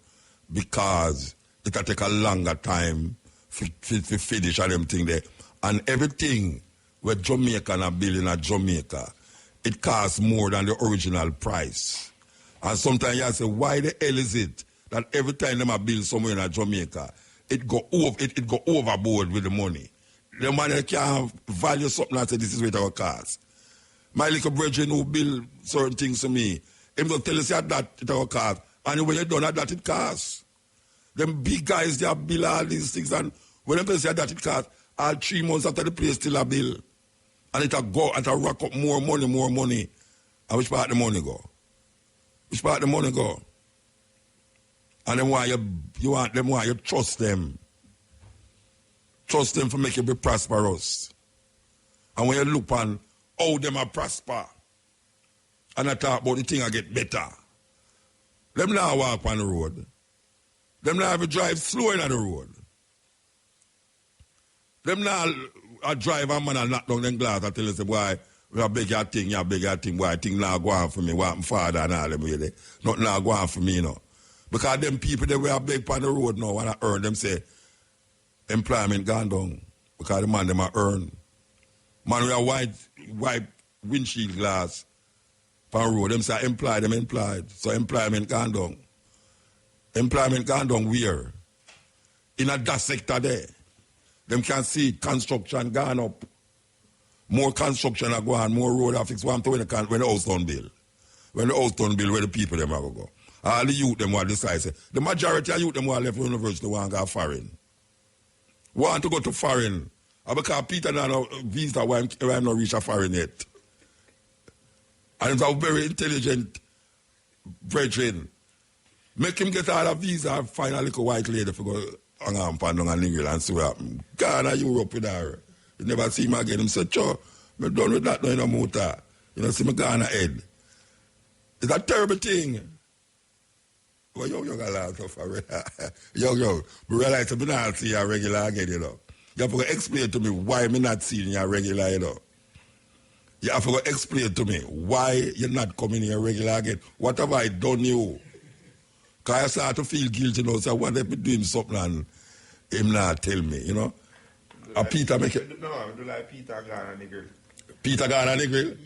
A: because it will take a longer time to finish all them thing there. And everything with Jamaica and a building at Jamaica, it costs more than the original price. And sometimes you say, why the hell is it that every time them a build somewhere in Jamaica, it go overboard with the money. The money can't value something and say this is what it will cost. My little brethren who build certain things to me, him don't tell us that it will cost. And when you done that it costs. Them big guys, they have build all these things. And when them say that it costs, all 3 months after the place still a bill. And it'll go and it'll rack up more money. And which part the money go? Which part the money go? And then why you trust them. Trust them for make you be prosperous. And when you look on how them are prosper, and I talk about the thing I get better, them now walk on the road. Them now have to drive slow in the road. Them now drive a man and knock down them glass and tell us, boy, you beg your thing, boy, thing now go on for me, what my father and all them really. Nothing now go on for me, you know. Because them people that were beg on the road now, when I earn them say, employment gone down. Because the man them are earn. Man with a white windshield glass on the road, them say employed. So employment gone down. Employment gone down where? In a that sector there. Them can see construction gone up. More construction are going, more road are fixed. When the house done build. When the house done build, where the people them are go. All the youth them want to decide. The majority of youth them want left the university want to go foreign. Want to go to foreign. Because Peter now no visa why I'm not reach a foreign yet. And it's a very intelligent brethren. Make him get out of visa and find a little white lady for go hang on pan down and niggle and see what happen. Ghana, Europe with her. You never see him again. Him say, "Cho, I'm done with that now in a motor." You know, see me Ghana head. It's a terrible thing. Well, yo, got a lot of yo, we realize I'm not seeing you regular again, you know. You have to explain to me why I'm not seeing you regular, you know. You have to explain to me why you're not coming here regular again. What have I done you? Because I start to feel guilty now, so I want to be doing something and him not tell me, you know.
F: Like
A: Peter make it.
F: No, I do like Peter Ghana nigger.
A: Peter Ghana nigger?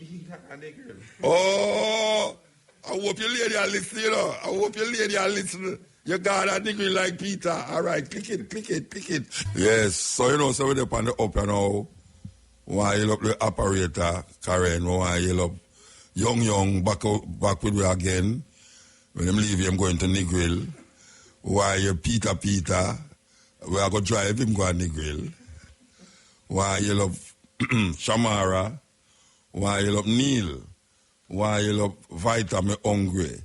F: Nigger.
A: Oh, I hope your lady are listening, you know. I hope your lady are listening. You got that nigga like Peter. All right, click it. Yes, so you know, so we're up on the up and now. Why you up the operator, Karen, why you up young, back with me again. When them leave him going to Negril. Why you Peter, we are going to drive him going to Negril. Why you love Shamara. Why you love Neil. Why you love Vita, me hungry.